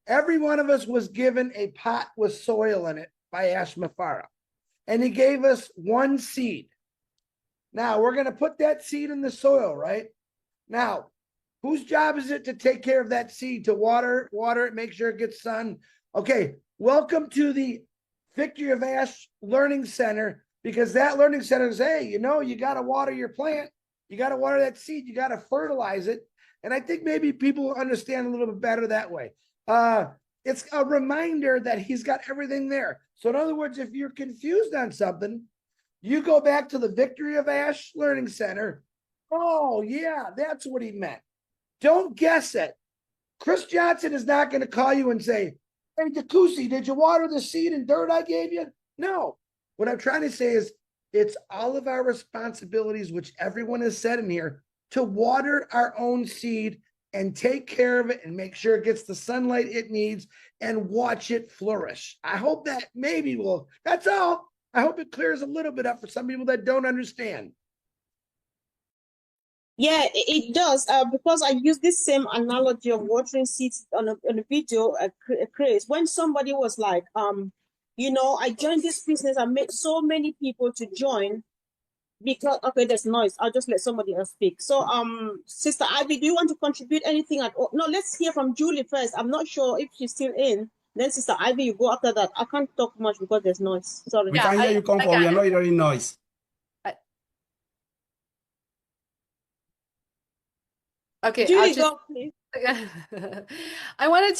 every one of us was given a pot with soil in it by Ash Mafara, and he gave us one seed. Now we're going to put that seed in the soil, right? Now, whose job is it to take care of that seed, to water it, make sure it gets sun? Okay, welcome to the Victory of Ash Learning Center, because that learning center is, hey, you know, you got to water your plant. You got to water that seed. You got to fertilize it. And I think maybe people understand a little bit better that way. It's a reminder that he's got everything there. So in other words, if you're confused on something, you go back to the Victory of Ash Learning Center. Oh, yeah, that's what he meant. Don't guess it. Chris Johnson is not going to call you and say, hey, Takusi, did you water the seed and dirt I gave you? No. What I'm trying to say is it's all of our responsibilities, which everyone has said in here, to water our own seed and take care of it and make sure it gets the sunlight it needs and watch it flourish. I hope that maybe will, that's all. I hope it clears a little bit up for some people that don't understand. Yeah, it does, because I use this same analogy of watering seeds on a video, Chris, when somebody was like, you know, I joined this business, I made so many people to join because, okay, there's noise. I'll just let somebody else speak. So, Sister Ivy, do you want to contribute anything at all? No, let's hear from Julie first. I'm not sure if she's still in. Then Sister Ivy, you go after that. I can't talk much because there's noise. Sorry. We can hear you, Comfort. We are not hearing noise. Okay, Julie, go, please. I wanted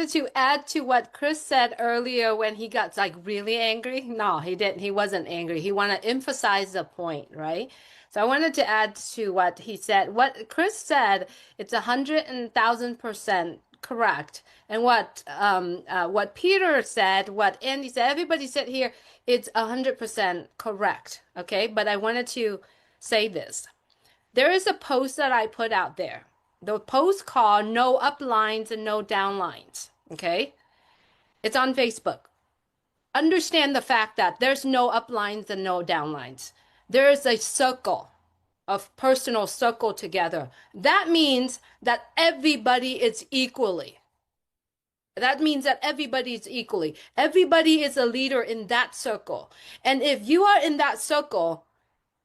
to add to what Chris said earlier when he got like really angry. No, he didn't. He wasn't angry. He wanted to emphasize the point, right? So I wanted to add to what he said. What Chris said, it's 100,000% correct. And what Peter said, what Andy said, everybody said here, it's 100% correct. Okay, but I wanted to say this. There is a post that I put out there. The post called No Uplines and No Downlines, okay? It's on Facebook. Understand the fact that there's no uplines and no downlines. There is a circle of personal circle together. That means that everybody is equally. That means that everybody is equally. Everybody is a leader in that circle. And if you are in that circle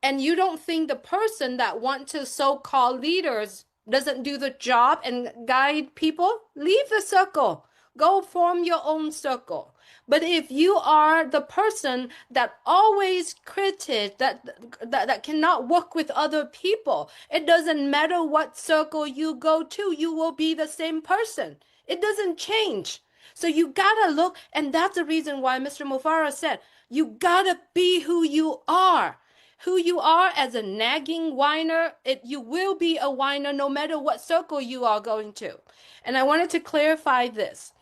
and you don't think the person that want to so-called leaders doesn't do the job and guide people, leave the circle. Go form your own circle. But if you are the person that always critic, that cannot work with other people, it doesn't matter what circle you go to, you will be the same person. It doesn't change. So you gotta look, and that's the reason why Mr. Mufara said, you gotta be who you are. Who you are as a nagging whiner, you will be a whiner no matter what circle you are going to. And I wanted to clarify this.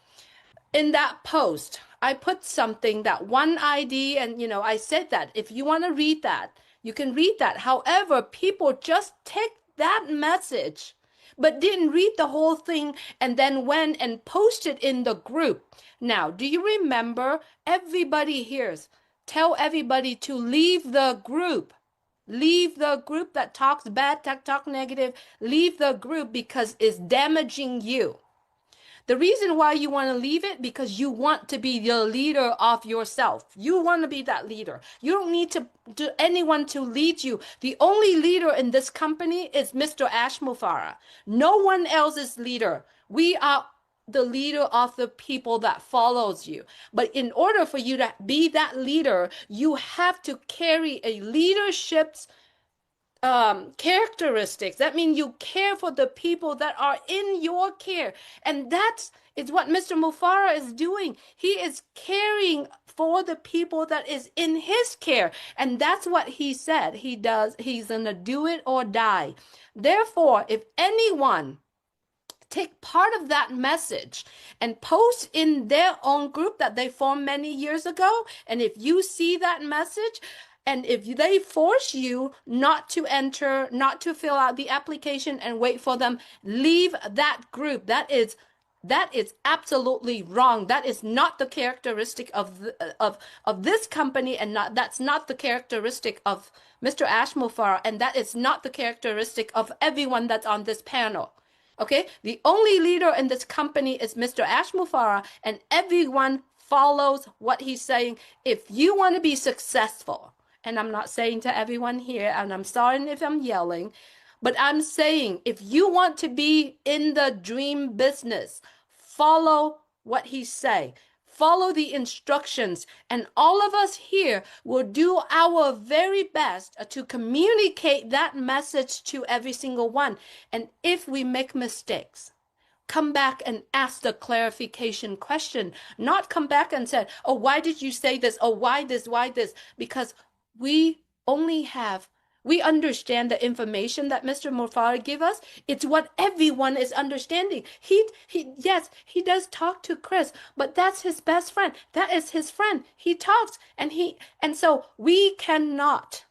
In that post, I put something that one ID, and I said that if you want to read that, You can read that. However, people just take that message, but didn't read the whole thing and then went and posted in the group. Now, do you remember everybody hears, tell everybody to leave the group. Leave the group that talks bad, talk negative. Leave the group because it's damaging you. The reason why you want to leave it because you want to be the leader of yourself. You want to be that leader. You don't need anyone to lead you. The only leader in this company is Mr. Ash Mufareh. No one else is leader. We are the leader of the people that follows you. But in order for you to be that leader, you have to carry a leadership's characteristics. That means you care for the people that are in your care. And that's what Mr. Mufareh is doing. He is caring for the people that is in his care. And that's what he said he does. He's going to do it or die. Therefore, if anyone take part of that message and post in their own group that they formed many years ago, and if you see that message, and if they force you not to enter, not to fill out the application and wait for them, leave that group. That is absolutely wrong. That is not the characteristic of this company, and that's not the characteristic of Mr. Ash Mufareh, and that is not the characteristic of everyone that's on this panel. Okay, the only leader in this company is Mr. Ash Mufareh, and everyone follows what he's saying. If you want to be successful, and I'm not saying to everyone here, and I'm sorry if I'm yelling, but I'm saying if you want to be in the dream business, follow what he's saying. Follow the instructions, and all of us here will do our very best to communicate that message to every single one. And if we make mistakes, come back and ask the clarification question, not come back and say, oh, why did you say this? Oh, why this? Why this? Because we understand the information that Mr. Mufareh give us. It's what everyone is understanding. Yes, he does talk to Chris, but that's his best friend. That is his friend. He talks, and so we cannot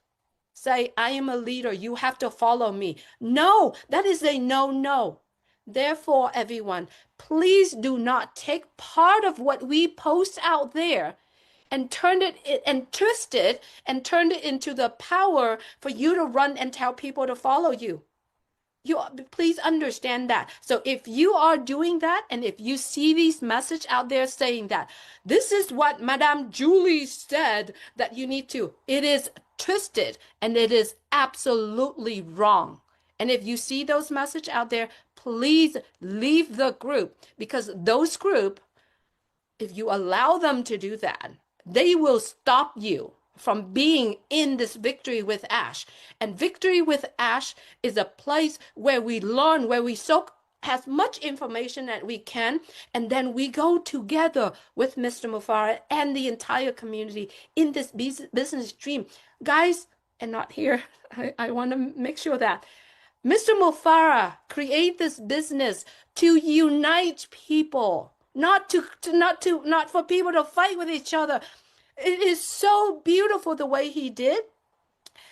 say, I am a leader, you have to follow me. No, that is a no. Therefore, everyone, please do not take part of what we post out there and turn it and twist it and turn it into the power for you to run and tell people to follow you. You please understand that. So if you are doing that, and if you see these message out there saying that this is what Madame Julie said that you need to, it is twisted and it is absolutely wrong. And if you see those message out there, please leave the group, because those group, if you allow them to do that, they will stop you from being in this Victory with Ash. And Victory with Ash is a place where we learn, where we soak as much information that we can, and then we go together with Mr. Mufareh and the entire community in this business dream. Guys, and not here, I want to make sure that Mr. Mufareh create this business to unite people. Not for people to fight with each other. It is so beautiful the way he did.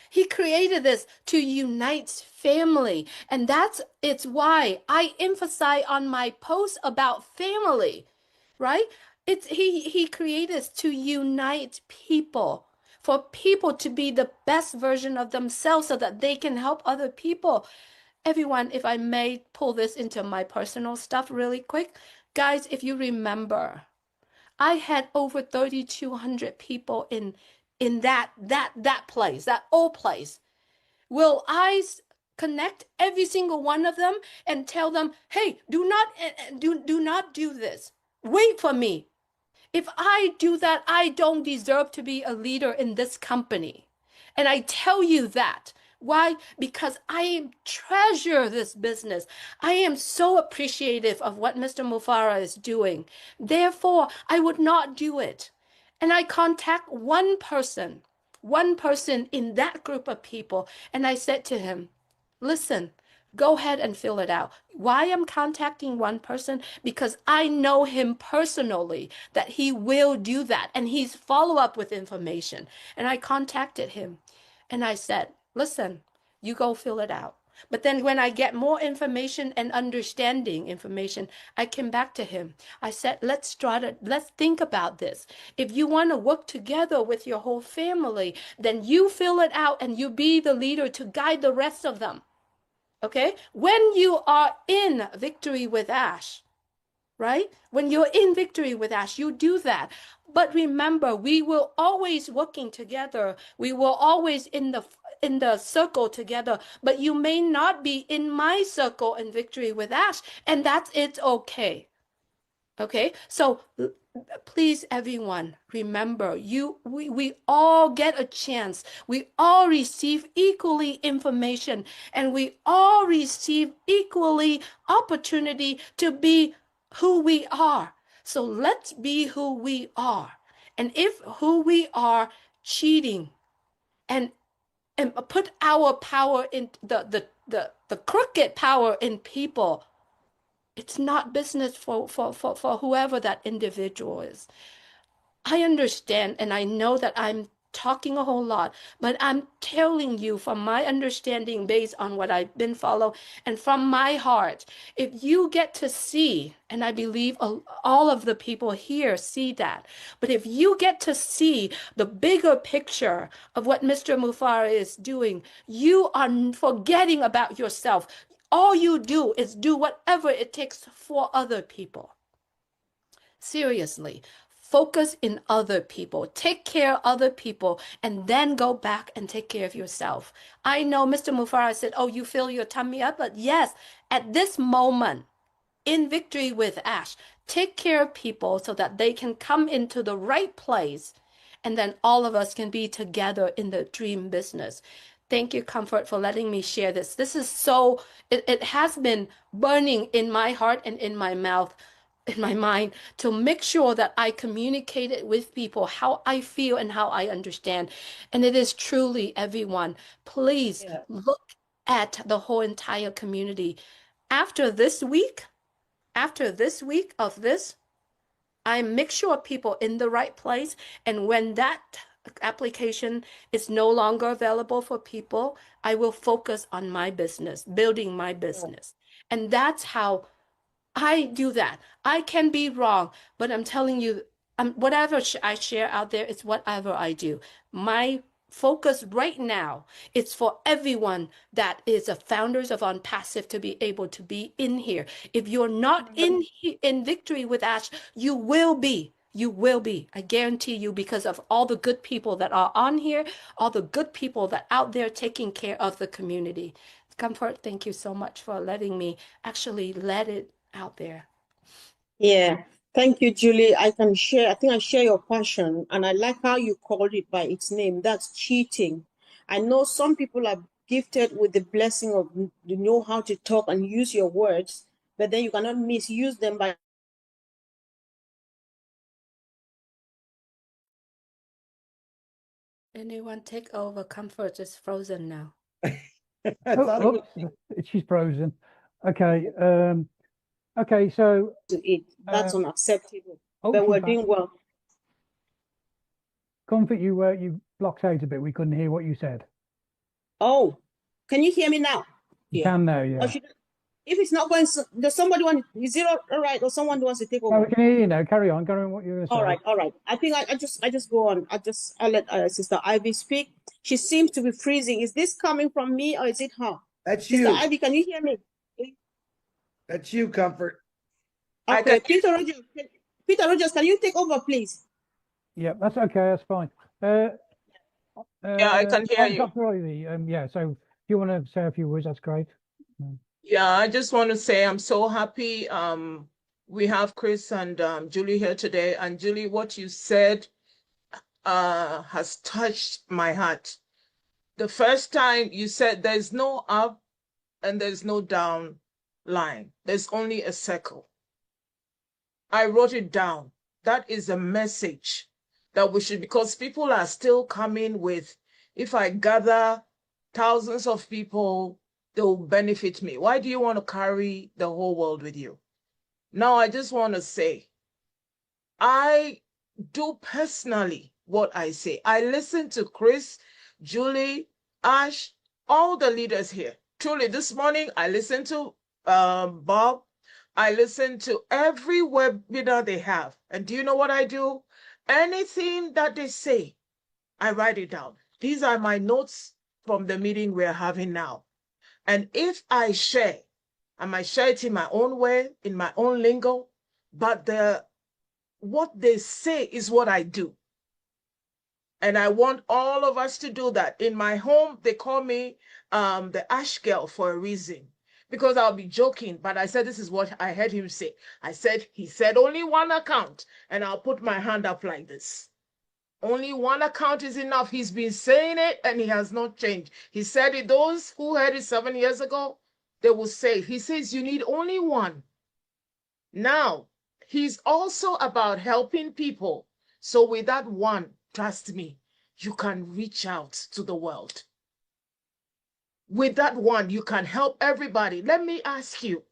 He created this to unite family. And it's why I emphasize on my post about family, right? He created this to unite people, for people to be the best version of themselves so that they can help other people. Everyone, if I may pull this into my personal stuff really quick. Guys, if you remember, I had over 3,200 people in that place, that old place. Will I connect every single one of them and tell them, hey, do not do this. Wait for me. If I do that, I don't deserve to be a leader in this company. And I tell you that. Why? Because I treasure this business. I am so appreciative of what Mr. Mufareh is doing. Therefore, I would not do it. And I contact one person in that group of people. And I said to him, listen, go ahead and fill it out. Why I'm contacting one person? Because I know him personally, that he will do that. And he's follow up with information. And I contacted him. And I said, listen, you go fill it out. But then when I get more information and understanding information, I came back to him. I said, let's think about this. If you want to work together with your whole family, then you fill it out and you be the leader to guide the rest of them. Okay? When you are in Victory with Ash, right? When you're in Victory with Ash, you do that. But remember, we will always working together. We will always in the circle together, but you may not be in my circle in Victory with Ash, and it's okay. Okay? So please, everyone, remember, we all get a chance. We all receive equally information, and we all receive equally opportunity to be who we are. So let's be who we are. And if who we are cheating and put our power in the crooked power in people, it's not business for whoever that individual is. I understand, and I know that I'm talking a whole lot, but I'm telling you from my understanding based on what I've been following and from my heart, if you get to see, and I believe all of the people here see that, but if you get to see the bigger picture of what Mr. Mufara is doing, you are forgetting about yourself. All you do is do whatever it takes for other people. Seriously. Focus in other people, take care of other people, and then go back and take care of yourself. I know Mr. Mufara said, oh, you fill your tummy up, but yes, at this moment, in Victory with Ash, take care of people so that they can come into the right place, and then all of us can be together in the dream business. Thank you, Comfort, for letting me share this. This is so, it has been burning in my heart and in my mouth, in my mind, to make sure that I communicate it with people how I feel and how I understand. And it is truly, everyone, please look at the whole entire community. After this week of this, I make sure people in the right place. And when that application is no longer available for people, I will focus on my business, building my business. And that's how I do that. I can be wrong, but I'm telling you, whatever I share out there is whatever I do. My focus right now is for everyone that is a founders of Onpassive to be able to be in here. If you're not in Victory with Ash, you will be. You will be. I guarantee you, because of all the good people that are on here, all the good people that out there taking care of the community. Comfort, thank you so much for letting me actually let it out there. Yeah, thank you, Julie. I think I share your passion, and I like how you called it by its name. That's cheating. I know some people are gifted with the blessing of you know how to talk and use your words, but then you cannot misuse them by Anyone take over? Comfort is frozen now. She's frozen. Okay. Okay, so that's unacceptable. But we're doing well. Comfort, you blocked out a bit. We couldn't hear what you said. Oh, can you hear me now? You can now, yeah. If it's not going, does somebody want? Is it all right, or someone wants to take over? No, we can hear you now. Carry on what you're going to say. All right. I think I just go on. I'll let Sister Ivy speak. She seems to be freezing. Is this coming from me or is it her? That's Sister you. Ivy, can you hear me? That's you, Comfort. Okay, Peter Rogers, can you take over, please? Yeah, that's okay. That's fine. Yeah, I can hear you. Dr. Ivy, yeah, so if you want to say a few words, that's great. Yeah, I just want to say I'm so happy we have Chris and Julie here today. And Julie, what you said has touched my heart. The first time you said there's no up and there's no down line. There's only a circle. I wrote it down. That is a message that we should, because people are still coming with, if I gather thousands of people, they will benefit me. Why do you want to carry the whole world with you? Now, I just want to say, I do personally what I say. I listen to Chris, Julie, Ash, all the leaders here. Truly, this morning I listened to Bob. I listened to every webinar they have. And do you know what I do? Anything that they say, I write it down. These are my notes from the meeting we're having now. And if I share, I might share it in my own way, in my own lingo, but what they say is what I do. And I want all of us to do that. In my home, they call me the Ash Girl for a reason. Because I'll be joking, but I said this is what I heard him say. He said only one account, and I'll put my hand up like this. Only one account is enough. He's been saying it, and he has not changed. He said it, those who heard it 7 years ago, they will say, he says you need only one. Now, he's also about helping people. So with that one, trust me, you can reach out to the world. With that one, you can help everybody. Let me ask you,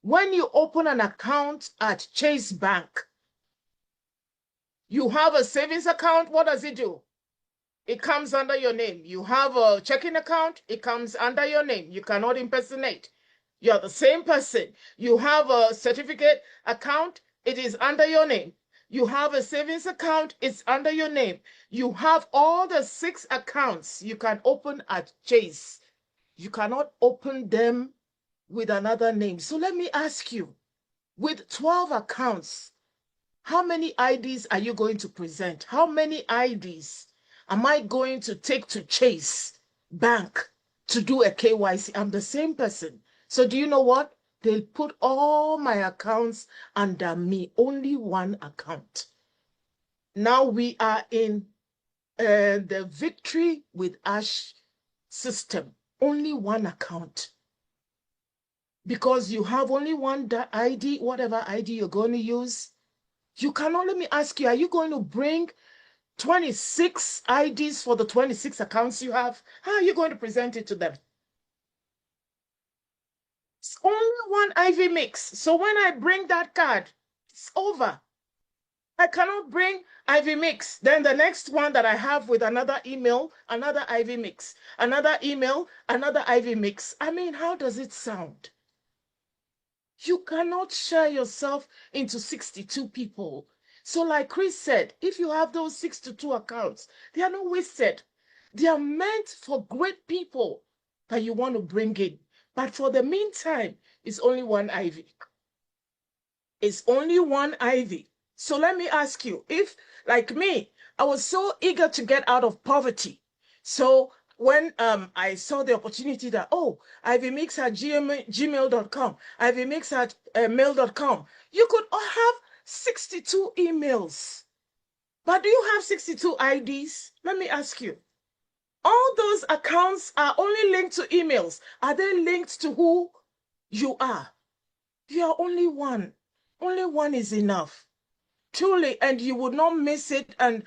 when you open an account at Chase Bank, you have a savings account, what does it do? It comes under your name. You have a checking account, it comes under your name. You cannot impersonate. You're the same person. You have a certificate account, it is under your name. You have a savings account, it's under your name. You have all the 6 accounts you can open at Chase. You cannot open them with another name. So let me ask you, with 12 accounts, how many IDs are you going to present? How many IDs am I going to take to Chase Bank to do a KYC? I'm the same person. So do you know what? They'll put all my accounts under me, only one account. Now we are in the Victory with Ash system, only one account. Because you have only one ID, whatever ID you're going to use, you cannot, let me ask you, are you going to bring 26 IDs for the 26 accounts you have? How are you going to present it to them? It's only one IV mix. So when I bring that card, it's over. I cannot bring IV mix. Then the next one that I have with another email, another IV mix, another email, another IV mix. I mean, how does it sound? You cannot share yourself into 62 people. So like Chris said, if you have those 62 accounts, they are not wasted. They are meant for great people that you want to bring in. But for the meantime, it's only one IV. It's only one IV. So let me ask you, if, like me, I was so eager to get out of poverty. So when I saw the opportunity that, oh, ivmix at gmail.com, ivmix at mail.com, you could have 62 emails. But do you have 62 IDs? Let me ask you. All those accounts are only linked to emails. Are they linked to who you are? You are only one. Only one is enough. Truly, and you would not miss it. And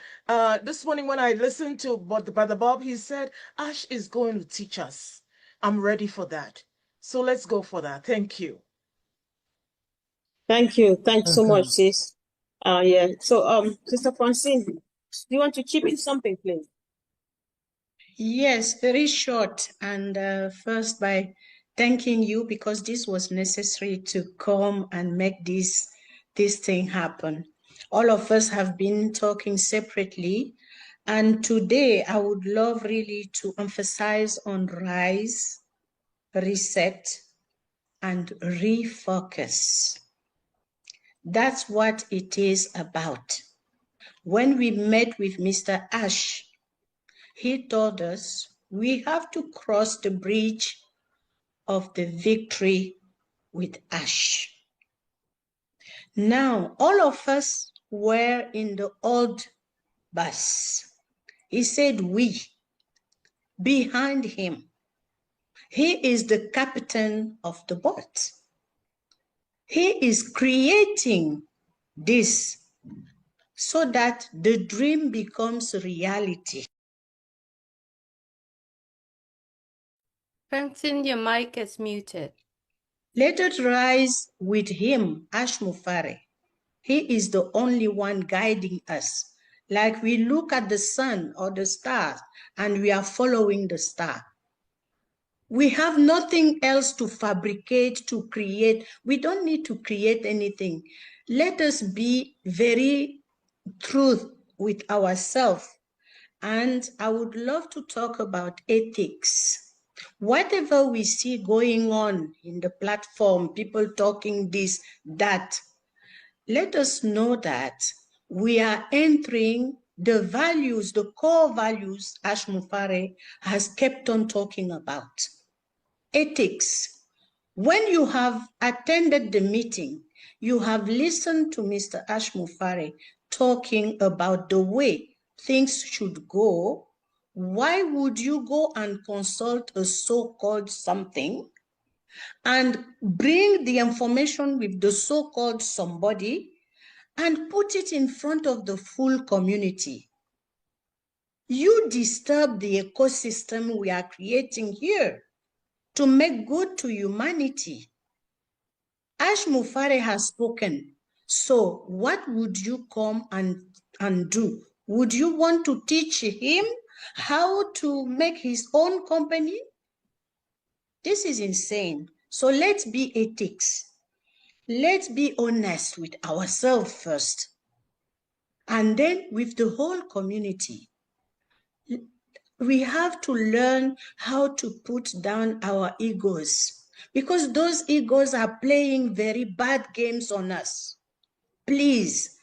this morning when I listened to Brother Bob, he said, Ash is going to teach us. I'm ready for that. So let's go for that. Thank you. Thank you. Thanks so much, Okay. sis. Yeah. So, Sister Francine, do you want to chip in something, please? Yes, very short. And first, by thanking you, because this was necessary to come and make this thing happen. All of us have been talking separately, and today I would love really to emphasize on rise, reset, and refocus. That's what it is about. When we met with Mr. Ash, he told us we have to cross the bridge of the victory with Ash. Now, all of us were in the old bus. He said we, behind him. He is the captain of the boat. He is creating this so that the dream becomes reality. Francine, your mic is muted. Let us rise with him, Ash Mufare. He is the only one guiding us. Like we look at the sun or the stars and we are following the star. We have nothing else to fabricate, to create. We don't need to create anything. Let us be very truth with ourselves. And I would love to talk about ethics. Whatever we see going on in the platform, people talking this, that, let us know that we are entering the values, the core values Ash Mufare has kept on talking about. Ethics. When you have attended the meeting, you have listened to Mr. Ash Mufare talking about the way things should go. Why would you go and consult a so-called something and bring the information with the so-called somebody and put it in front of the full community? You disturb the ecosystem we are creating here to make good to humanity. Ash Mufare has spoken. So what would you come and do? Would you want to teach him how to make his own company? This is insane. So let's be ethics. Let's be honest with ourselves first, and then with the whole community. We have to learn how to put down our egos, because those egos are playing very bad games on us. Please,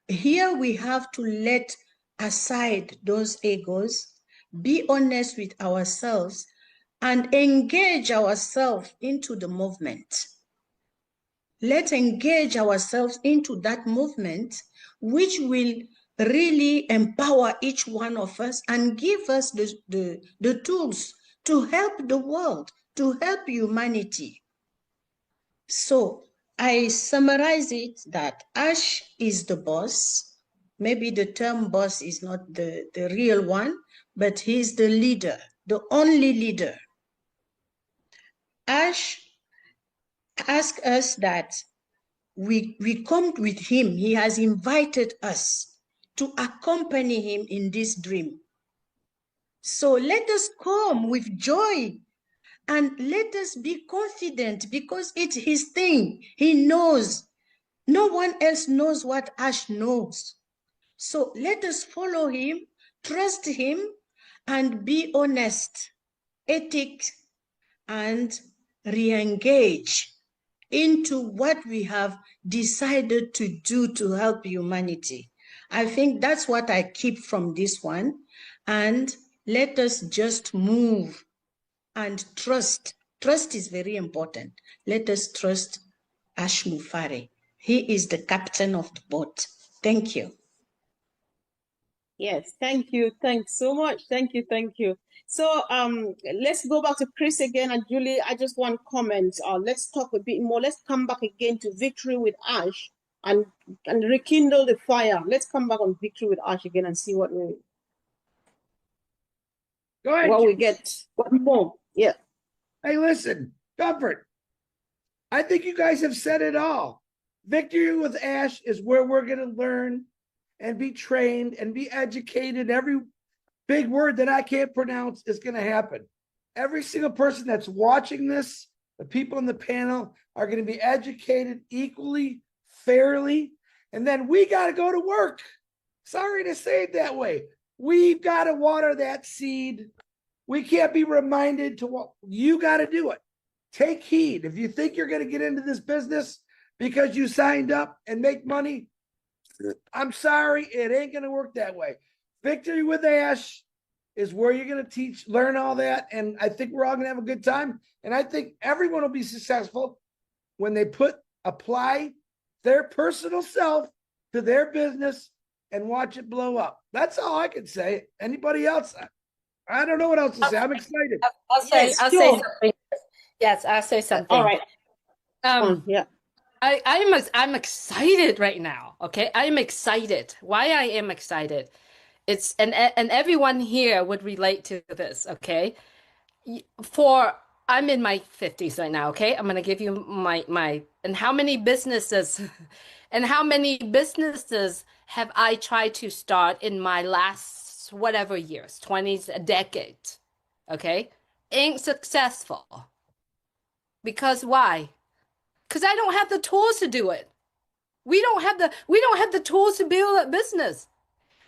here we have to let aside those egos, be honest with ourselves, and engage ourselves into the movement. Let's engage ourselves into that movement, which will really empower each one of us and give us the tools to help the world, to help humanity. So I summarize it that Ash is the boss. Maybe the term boss is not the real one, but he's the leader, the only leader. Ash asked us that we come with him. He has invited us to accompany him in this dream. So let us come with joy and let us be confident, because it's his thing. He knows. No one else knows what Ash knows. So let us follow him, trust him, and be honest, ethic, and re-engage into what we have decided to do to help humanity. I think that's what I keep from this one. And let us just move and trust. Trust is very important. Let us trust Ash Mufare. He is the captain of the boat. Thank you. Yes, thank you. Thanks so much. Thank you. Thank you. So let's go back to Chris again, and Julie, I just want comment. Let's talk a bit more. Let's come back again to Victory with Ash and rekindle the fire. Let's come back on Victory with Ash again and see what we Go ahead. what we get. What more? Yeah. Hey, listen, Comfort. I think you guys have said it all. Victory with Ash is where we're going to learn and be trained and be educated. Every big word that I can't pronounce is going to happen. Every single person that's watching this, the people in the panel, are going to be educated equally, fairly, and then we got to go to work. Sorry to say it that way. We've got to water that seed. We can't be reminded to what you got to do it. Take heed. If you think you're going to get into this business because you signed up and make money, I'm sorry, it ain't going to work that way. Victory with Ash is where you're going to learn all that. And I think we're all going to have a good time. And I think everyone will be successful when they apply their personal self to their business and watch it blow up. That's all I can say. Anybody else? I don't know what else to say. I'm excited. I'll say something. Yes, I'll say something. All right. Yeah. I'm excited right now. Okay, I'm excited. Why I am excited? It's and everyone here would relate to this. Okay, for I'm in my 50s right now, okay? I'm gonna give you my and how many businesses and how many businesses have I tried to start in my last whatever years, 20s, a decade, okay? Ain't successful. Because why? Because I don't have the tools to do it. We don't have the tools to build a business.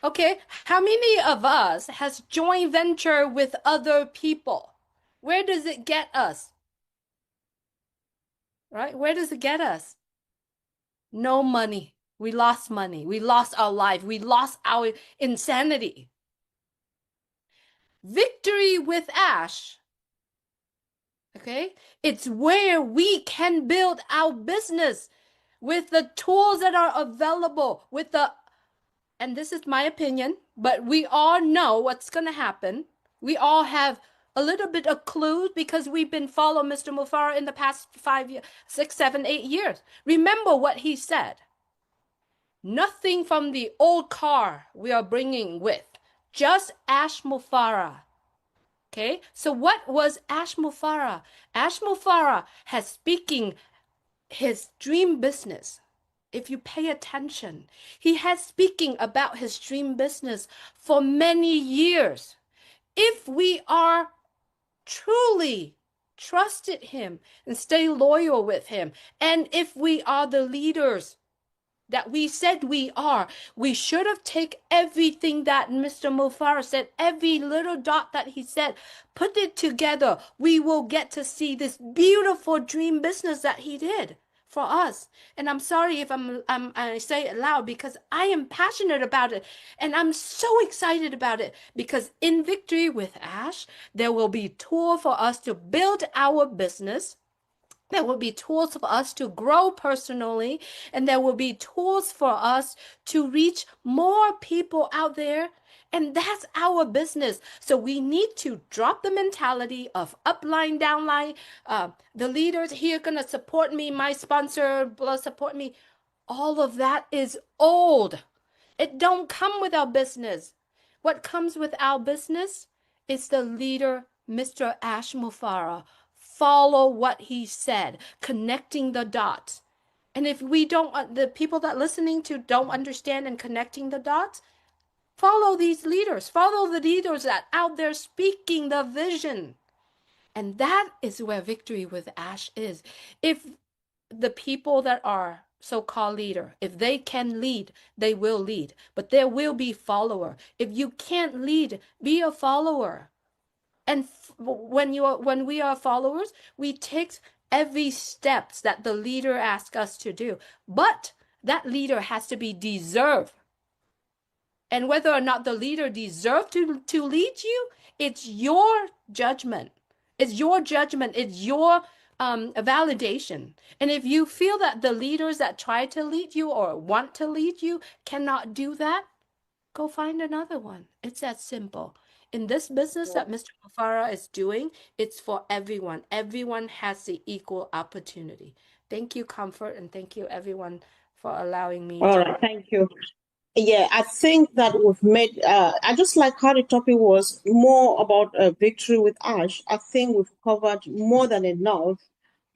Okay, how many of us has joint venture with other people? Where does it get us? Right? Where does it get us? No money. We lost money. We lost our life. We lost our insanity. Victory with Ash. Okay? It's where we can build our business with the tools that are available, with the, and this is my opinion, but we all know what's going to happen. We all have a little bit of clues because we've been following Mr. Mufara in the past 5 years, 6, 7, 8 years. Remember what he said. Nothing from the old car we are bringing with, just Ash Mufara. Okay, so what was Ash Mufara? Ash Mufara has speaking his dream business. If you pay attention, he has speaking about his dream business for many years. If we are truly trusted him and stay loyal with him, and if we are the leaders that we said we are, we should have taken everything that Mr. Mufara said, every little dot that he said, put it together. We will get to see this beautiful dream business that he did for us. And I'm sorry if I say it loud because I am passionate about it and I'm so excited about it because in Victory with Ash, there will be tools for us to build our business. There will be tools for us to grow personally, and there will be tools for us to reach more people out there. And that's our business. So we need to drop the mentality of upline, downline. The leaders here going to support me. My sponsor will support me. All of that is old. It don't come with our business. What comes with our business is the leader, Mr. Ash Mufara. Follow what he said, connecting the dots. And if we don't, the people that listening to don't understand and connecting the dots, follow these leaders. Follow the leaders that out there speaking the vision. And that is where Victory with Ash is. If the people that are so-called leader, if they can lead, they will lead. But there will be follower. If you can't lead, be a follower. And when we are followers, we take every steps that the leader asks us to do. But that leader has to be deserved. And whether or not the leader deserves to lead you, it's your judgment. It's your judgment. It's your validation. And if you feel that the leaders that try to lead you or want to lead you cannot do that, go find another one. It's that simple. In this business that Mr. Mufara is doing, it's for everyone. Everyone has the equal opportunity. Thank you, Comfort, and thank you, everyone, for allowing me. All right, thank you. Yeah, I think that we've made, I just like how the topic was more about Victory with Ash. I think we've covered more than enough.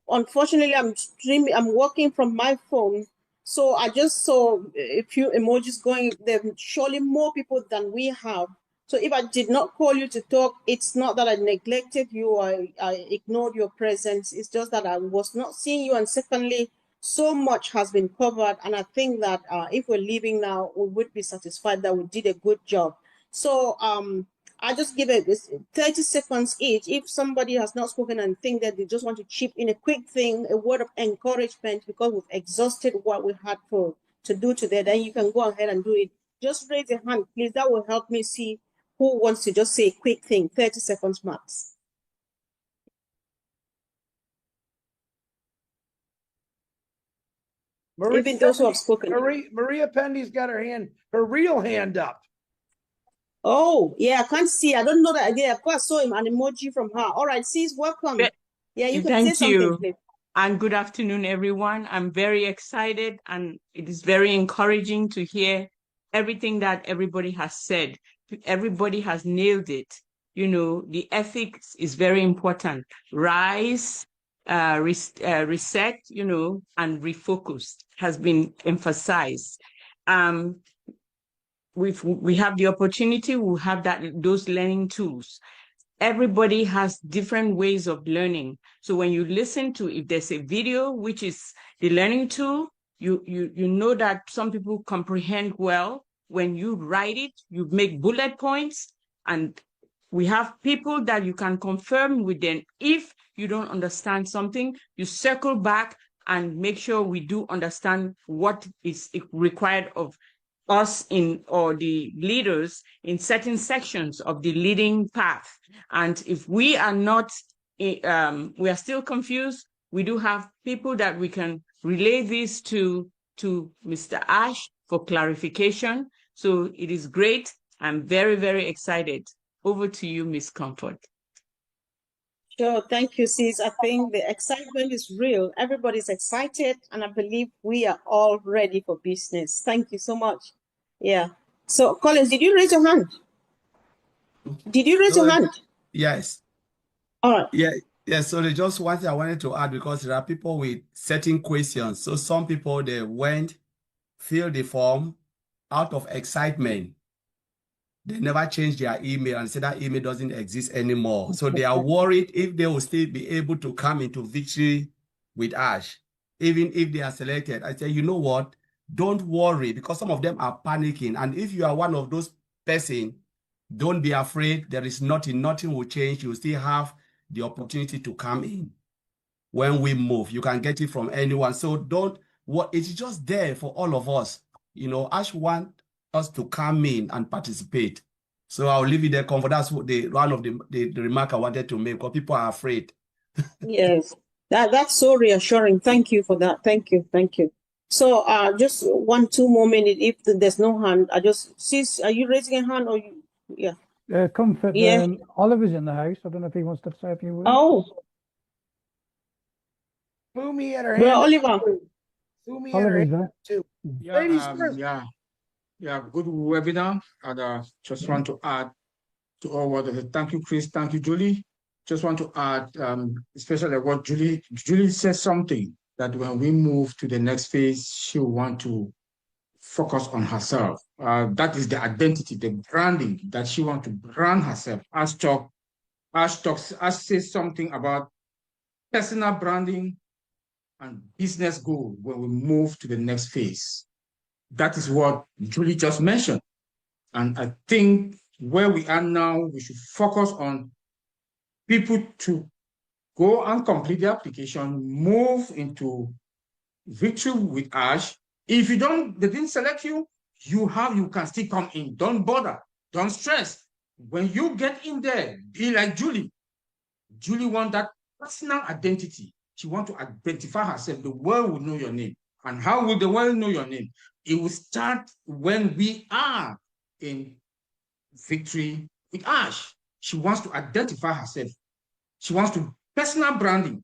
Unfortunately, I'm working from my phone, so I just saw a few emojis going. There are surely more people than we have. So if I did not call you to talk, it's not that I neglected you or I ignored your presence. It's just that I was not seeing you. And secondly, so much has been covered. And I think that if we're leaving now, we would be satisfied that we did a good job. So I just give it 30 seconds each. If somebody has not spoken and think that they just want to chip in a quick thing, a word of encouragement, because we've exhausted what we had to do today, then you can go ahead and do it. Just raise your hand, please. That will help me see who wants to just say a quick thing, 30 seconds max. Even those who have spoken. Maria Pendy's got her real hand up. Oh, yeah, I can't see. I don't know that idea. Of course, I saw him, an emoji from her. All right, sis, welcome. Yeah, you can say something, please. And good afternoon, everyone. I'm very excited, and it is very encouraging to hear everything that everybody has said. Everybody has nailed it. you know, the ethics is very important. Rise, reset, you know, and refocus has been emphasized. We have the opportunity, we'll have those learning tools. Everybody has different ways of learning. So when you listen to, if there's a video, which is the learning tool, you know that some people comprehend well. When you write it, you make bullet points, and we have people that you can confirm with them. If you don't understand something, you circle back and make sure we do understand what is required of us or the leaders in certain sections of the leading path. And if we are not, we are still confused, we do have people that we can relay this to Mr. Ash for clarification. So it is great. I'm very, very excited. Over to you, Ms. Comfort. Sure, thank you, sis. I think the excitement is real. Everybody's excited, and I believe we are all ready for business. Thank you so much. Yeah. So, Collins, did you raise your hand? Did you raise your hand? Yes. All right. Yeah. So there's just one thing I wanted to add, because there are people with certain questions. So some people, they went, filled the form out of excitement. They never changed their email and said that email doesn't exist anymore. So they are worried if they will still be able to come into Victory with Ash, even if they are selected. I say, you know what? Don't worry, because some of them are panicking. And if you are one of those persons, don't be afraid. There is nothing will change. You still have the opportunity to come in when we move. You can get it from anyone. So it's just there for all of us. You know, Ash wants us to come in and participate. So I'll leave it there, Comfort. That's what one of the remark I wanted to make, because people are afraid. Yes, that's so reassuring. Thank you for that. Thank you. So just 2 more minutes. If there's no hand, sis, are you raising a hand or you? Yeah. Comfort. Yeah. Oliver's in the house. I don't know if he wants to say a few words. Oh. Fumi at her Bro, hand. Oliver. Fumi at her Oliver's hand there. too. Yeah, Ladies first. Yeah, good webinar. And just want to add to all what I said. Thank you, Chris. Thank you, Julie. Just want to add, especially what Julie said something that when we move to the next phase, she will want to focus on herself. That is the identity, the branding that she wants to brand herself. Ash says something about personal branding and business goal when we move to the next phase. That is what Julie just mentioned. And I think where we are now, we should focus on people to go and complete the application, move into Victory with Ash. If they didn't select you, you can still come in. Don't bother. Don't stress. When you get in there, be like Julie. Julie wants that personal identity. She wants to identify herself. The world will know your name. And how will the world know your name? It will start when we are in Victory with Ash. She wants to identify herself. She wants to personal branding.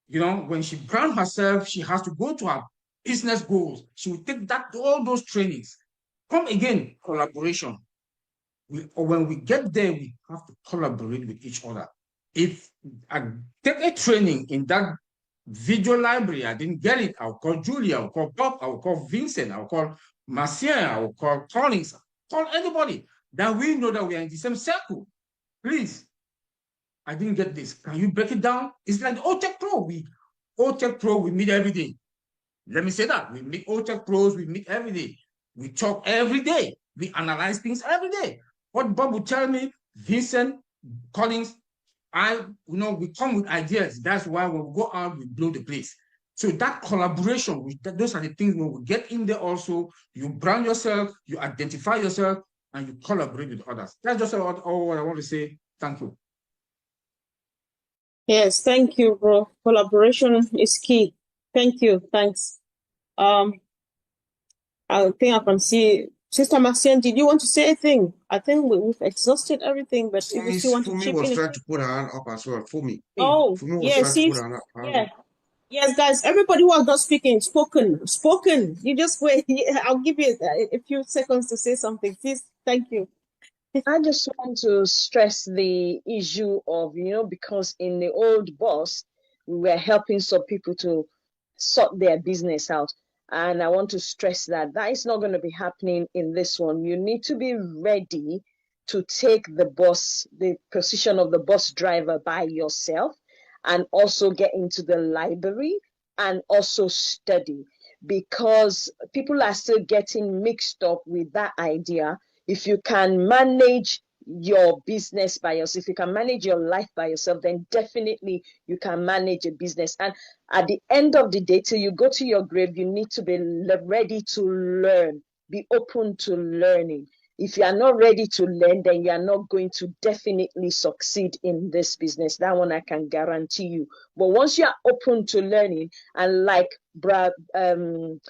You know, when she brand herself, she has to go to her business goals. She will take all those trainings. Come again, collaboration. When we get there, we have to collaborate with each other. If I take a training in that video library, I didn't get it, I'll call Julia, I'll call Bob, I'll call Vincent, I'll call Marcien, I'll call Collins, call anybody that we know that we are in the same circle. Please, I didn't get this. Can you break it down? It's like OTech Pro. OTech Pro, we meet every day. Let me say that. We meet OTech Pros, we meet every day. We talk every day. We analyze things every day. What Bob would tell me, Vincent, Collins, we come with ideas. That's why when we go out, we blow the place. So that collaboration, those are the things when we get in there also, you brand yourself, you identify yourself, and you collaborate with others. That's just all what I want to say. Thank you. Yes, thank you, bro. Collaboration is key. Thank you. Thanks. I think I can see Sister Marcian. Did you want to say anything? I think we've exhausted everything, but if you still want to chip in. Fumi was trying to put her hand up as well. Fumi. Oh, yes, yeah. Yes, guys, everybody who has not spoken. You just wait. I'll give you a few seconds to say something. Please, thank you. I just want to stress the issue of, because in the old boss, we were helping some people to sort their business out. And I want to stress that is not going to be happening in this one. You need to be ready to take the position of the bus driver by yourself, and also get into the library and also study, because people are still getting mixed up with that idea. If you can manage your business by yourself, if you can manage your life by yourself, then definitely you can manage a business. And at the end of the day, till you go to your grave, you need to be ready to learn, be open to learning. If you are not ready to learn, then you are not going to definitely succeed in this business. That one I can guarantee you. But once you are open to learning, and like Bra Oliver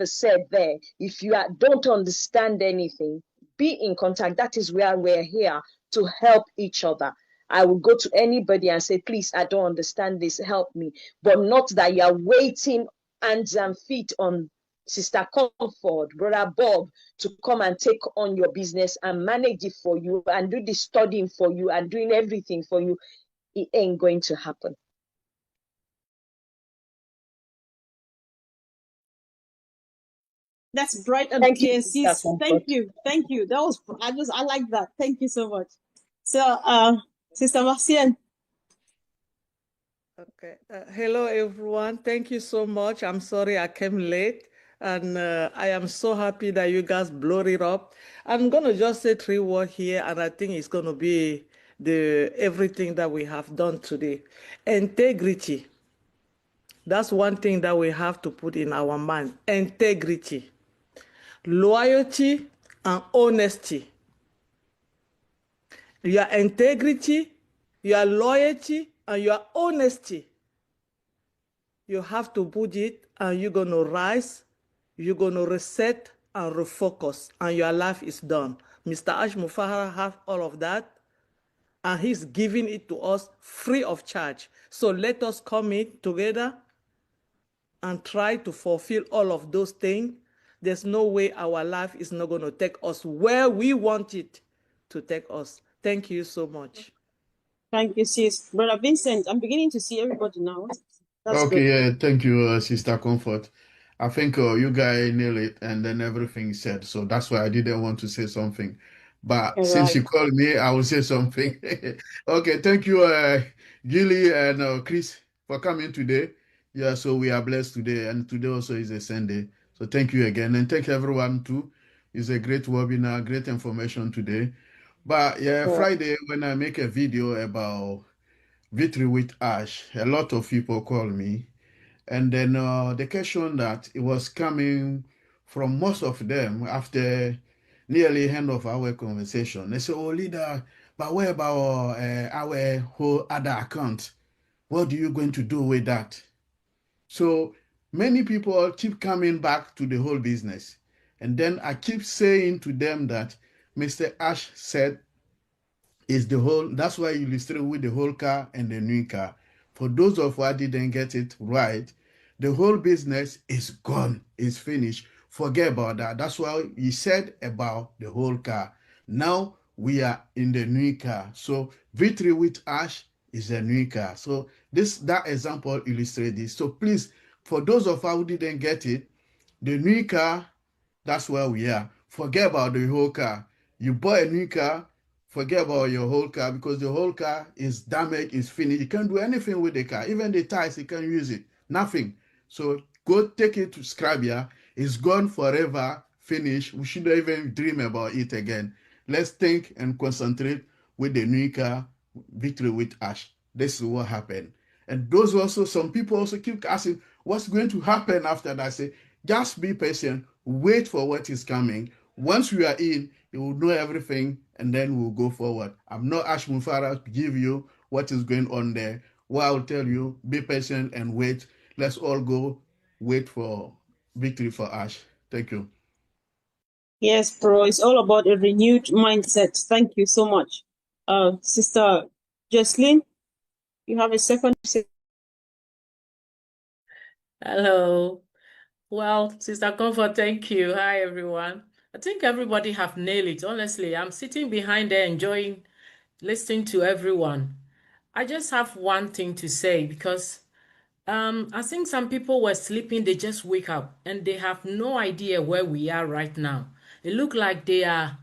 said there, if you don't understand anything, be in contact. That is where we're here to help each other. I will go to anybody and say, please, I don't understand this, help me. But not that you're waiting hands and feet on Sister Comfort, Brother Bob, to come and take on your business and manage it for you and do the studying for you and doing everything for you. It ain't going to happen. That's bright and clear, sis. Thank you. Thank you. That was, I like that. Thank you so much. So, Sister Marcienne. Okay. Hello, everyone. Thank you so much. I'm sorry I came late, and I am so happy that you guys blew it up. I'm going to just say 3 words here, and I think it's going to be everything that we have done today. Integrity. That's one thing that we have to put in our mind. Integrity, loyalty, and honesty. Your integrity, your loyalty, and your honesty. You have to put it, and you're going to rise, you're going to reset and refocus, and your life is done. Mr. Ash Mufahara has all of that, and he's giving it to us free of charge. So let us come in together and try to fulfill all of those things. There's no way our life is not going to take us where we want it to take us. Thank you so much. Thank you, sis. Brother Vincent, I'm beginning to see everybody now. That's Okay, good. yeah, thank you, Sister Comfort. I think you guys nailed it, and then everything said. So that's why I didn't want to say something. But since you called me, I will say something. Okay, thank you, Julie and Chris, for coming today. Yeah, so we are blessed today, and today also is a Sunday. So thank you again, and thank everyone too. It's a great webinar, great information today. But yeah, Friday when I make a video about Victory with Ash, a lot of people call me. And then the question that it was coming from most of them after nearly end of our conversation. They say, oh, leader, but what about our whole other account? What are you going to do with that? So many people keep coming back to the whole business. And then I keep saying to them that Mr. Ash said is the whole, that's why you illustrate with the whole car and the new car. For those of who didn't get it right, the whole business is gone, is finished. Forget about that. That's why he said about the whole car. Now we are in the new car. So Victory with Ash is a new car. So that example illustrates this. So please, for those of us who didn't get it, the new car, that's where we are. Forget about the whole car. You buy a new car, forget about your whole car, because the whole car is damaged, is finished. You can't do anything with the car. Even the tires, you can't use it. Nothing. So go take it to scrapyard. It's gone forever, finished. We shouldn't even dream about it again. Let's think and concentrate with the new car, Victory with Ash. This is what happened. And those also, some people also keep asking, what's going to happen after that? I say, just be patient, wait for what is coming. Once we are in, you will know everything, and then we'll go forward. I'm not Ash Mufara to give you what is going on there. What I'll tell you, be patient and wait. Let's all go wait for victory for Ash. Thank you. Yes, bro. It's all about a renewed mindset. Thank you so much. Sister Jocelyn, you have a second. Hello. Well, Sister Comfort, thank you. Hi, everyone. I think everybody have nailed it. Honestly, I'm sitting behind there enjoying listening to everyone. I just have one thing to say because I think some people were sleeping, they just wake up and they have no idea where we are right now. It look like they are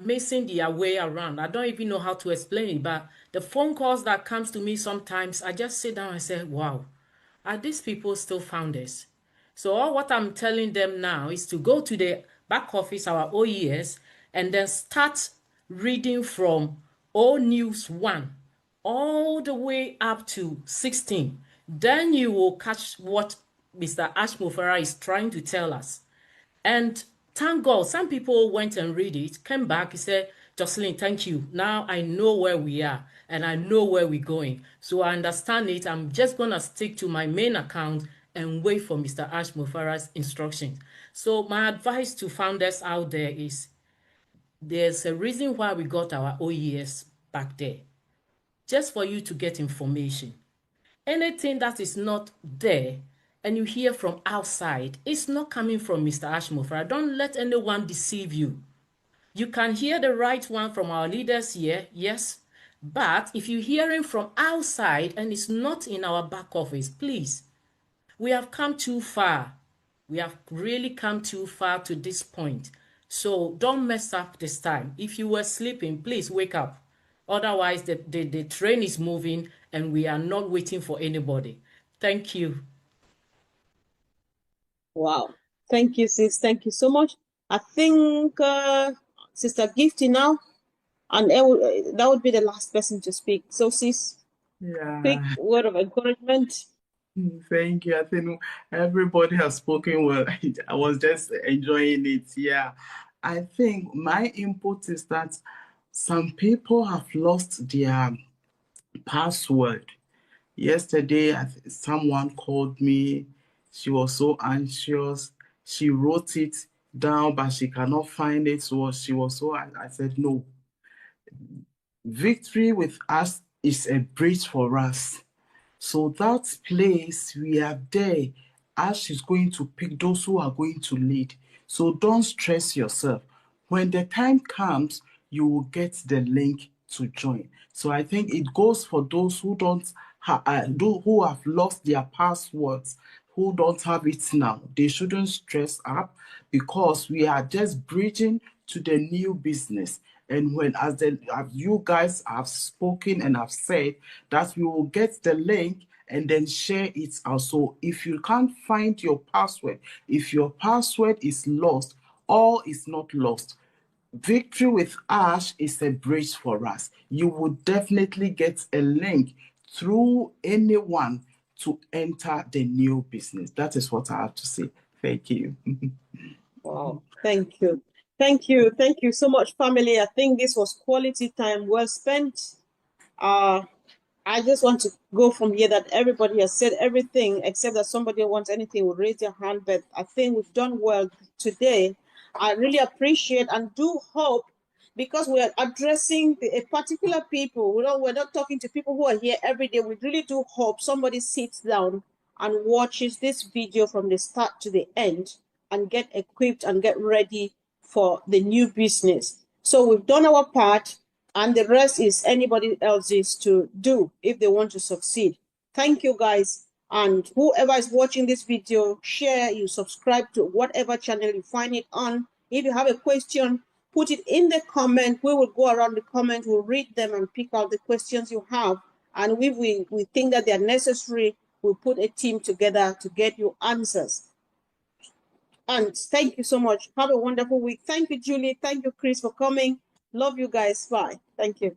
missing their way around. I don't even know how to explain it, but the phone calls that comes to me sometimes, I just sit down and say, wow, are these people still founders? So all what I'm telling them now is to go to the back office, our OES, and then start reading from O News 1 all the way up to 16. Then you will catch what Mr. Ashmofara is trying to tell us. And thank God, some people went and read it, came back, he said, Jocelyn, thank you. Now I know where we are and I know where we're going. So I understand it. I'm just going to stick to my main account and wait for Mr. Ashmofara's instructions. So my advice to founders out there is there's a reason why we got our OES back there. Just for you to get information. Anything that is not there and you hear from outside, it's not coming from Mr. Ashmofara. Don't let anyone deceive you. You can hear the right one from our leaders here, yes, but if you're hearing from outside and it's not in our back office, please, we have come too far. We have really come too far to this point. So don't mess up this time. If you were sleeping, please wake up. Otherwise, the train is moving and we are not waiting for anybody. Thank you. Wow. Thank you, sis. Thank you so much. I think Sister Gifty now, and that would be the last person to speak. So, sis, quick word of encouragement. Thank you. I think everybody has spoken well. I was just enjoying it. Yeah. I think my input is that some people have lost their password. Yesterday, someone called me. She was so anxious. She wrote it down, but she cannot find it. So she was so, I said, no. Victory with us is a bridge for us. So that place we are there, Ash is going to pick those who are going to lead. So don't stress yourself. When the time comes, you will get the link to join. So I think it goes for those who who have lost their passwords, who don't have it now. They shouldn't stress up because we are just bridging to the new business. And when as you guys have spoken and have said that we will get the link and then share it also. If you can't find your password, if your password is lost, all is not lost. Victory with Ash is a bridge for us. You will definitely get a link through anyone to enter the new business. That is what I have to say. Thank you. Wow. Thank you. Thank you. Thank you so much, family. I think this was quality time well spent. I just want to go from here that everybody has said everything except that somebody wants anything will raise their hand. But I think we've done well today. I really appreciate and do hope, because we're addressing a particular people. We're not talking to people who are here every day. We really do hope somebody sits down and watches this video from the start to the end and get equipped and get ready for the new business. So we've done our part, and the rest is anybody else's to do if they want to succeed. Thank you, guys. And whoever is watching this video, share, you subscribe to whatever channel you find it on. If you have a question, put it in the comment. We will go around the comment, we'll read them and pick out the questions you have. And if we think that they are necessary, we'll put a team together to get you answers. And thank you so much. Have a wonderful week. Thank you, Julie. Thank you, Chris, for coming. Love you guys. Bye. Thank you.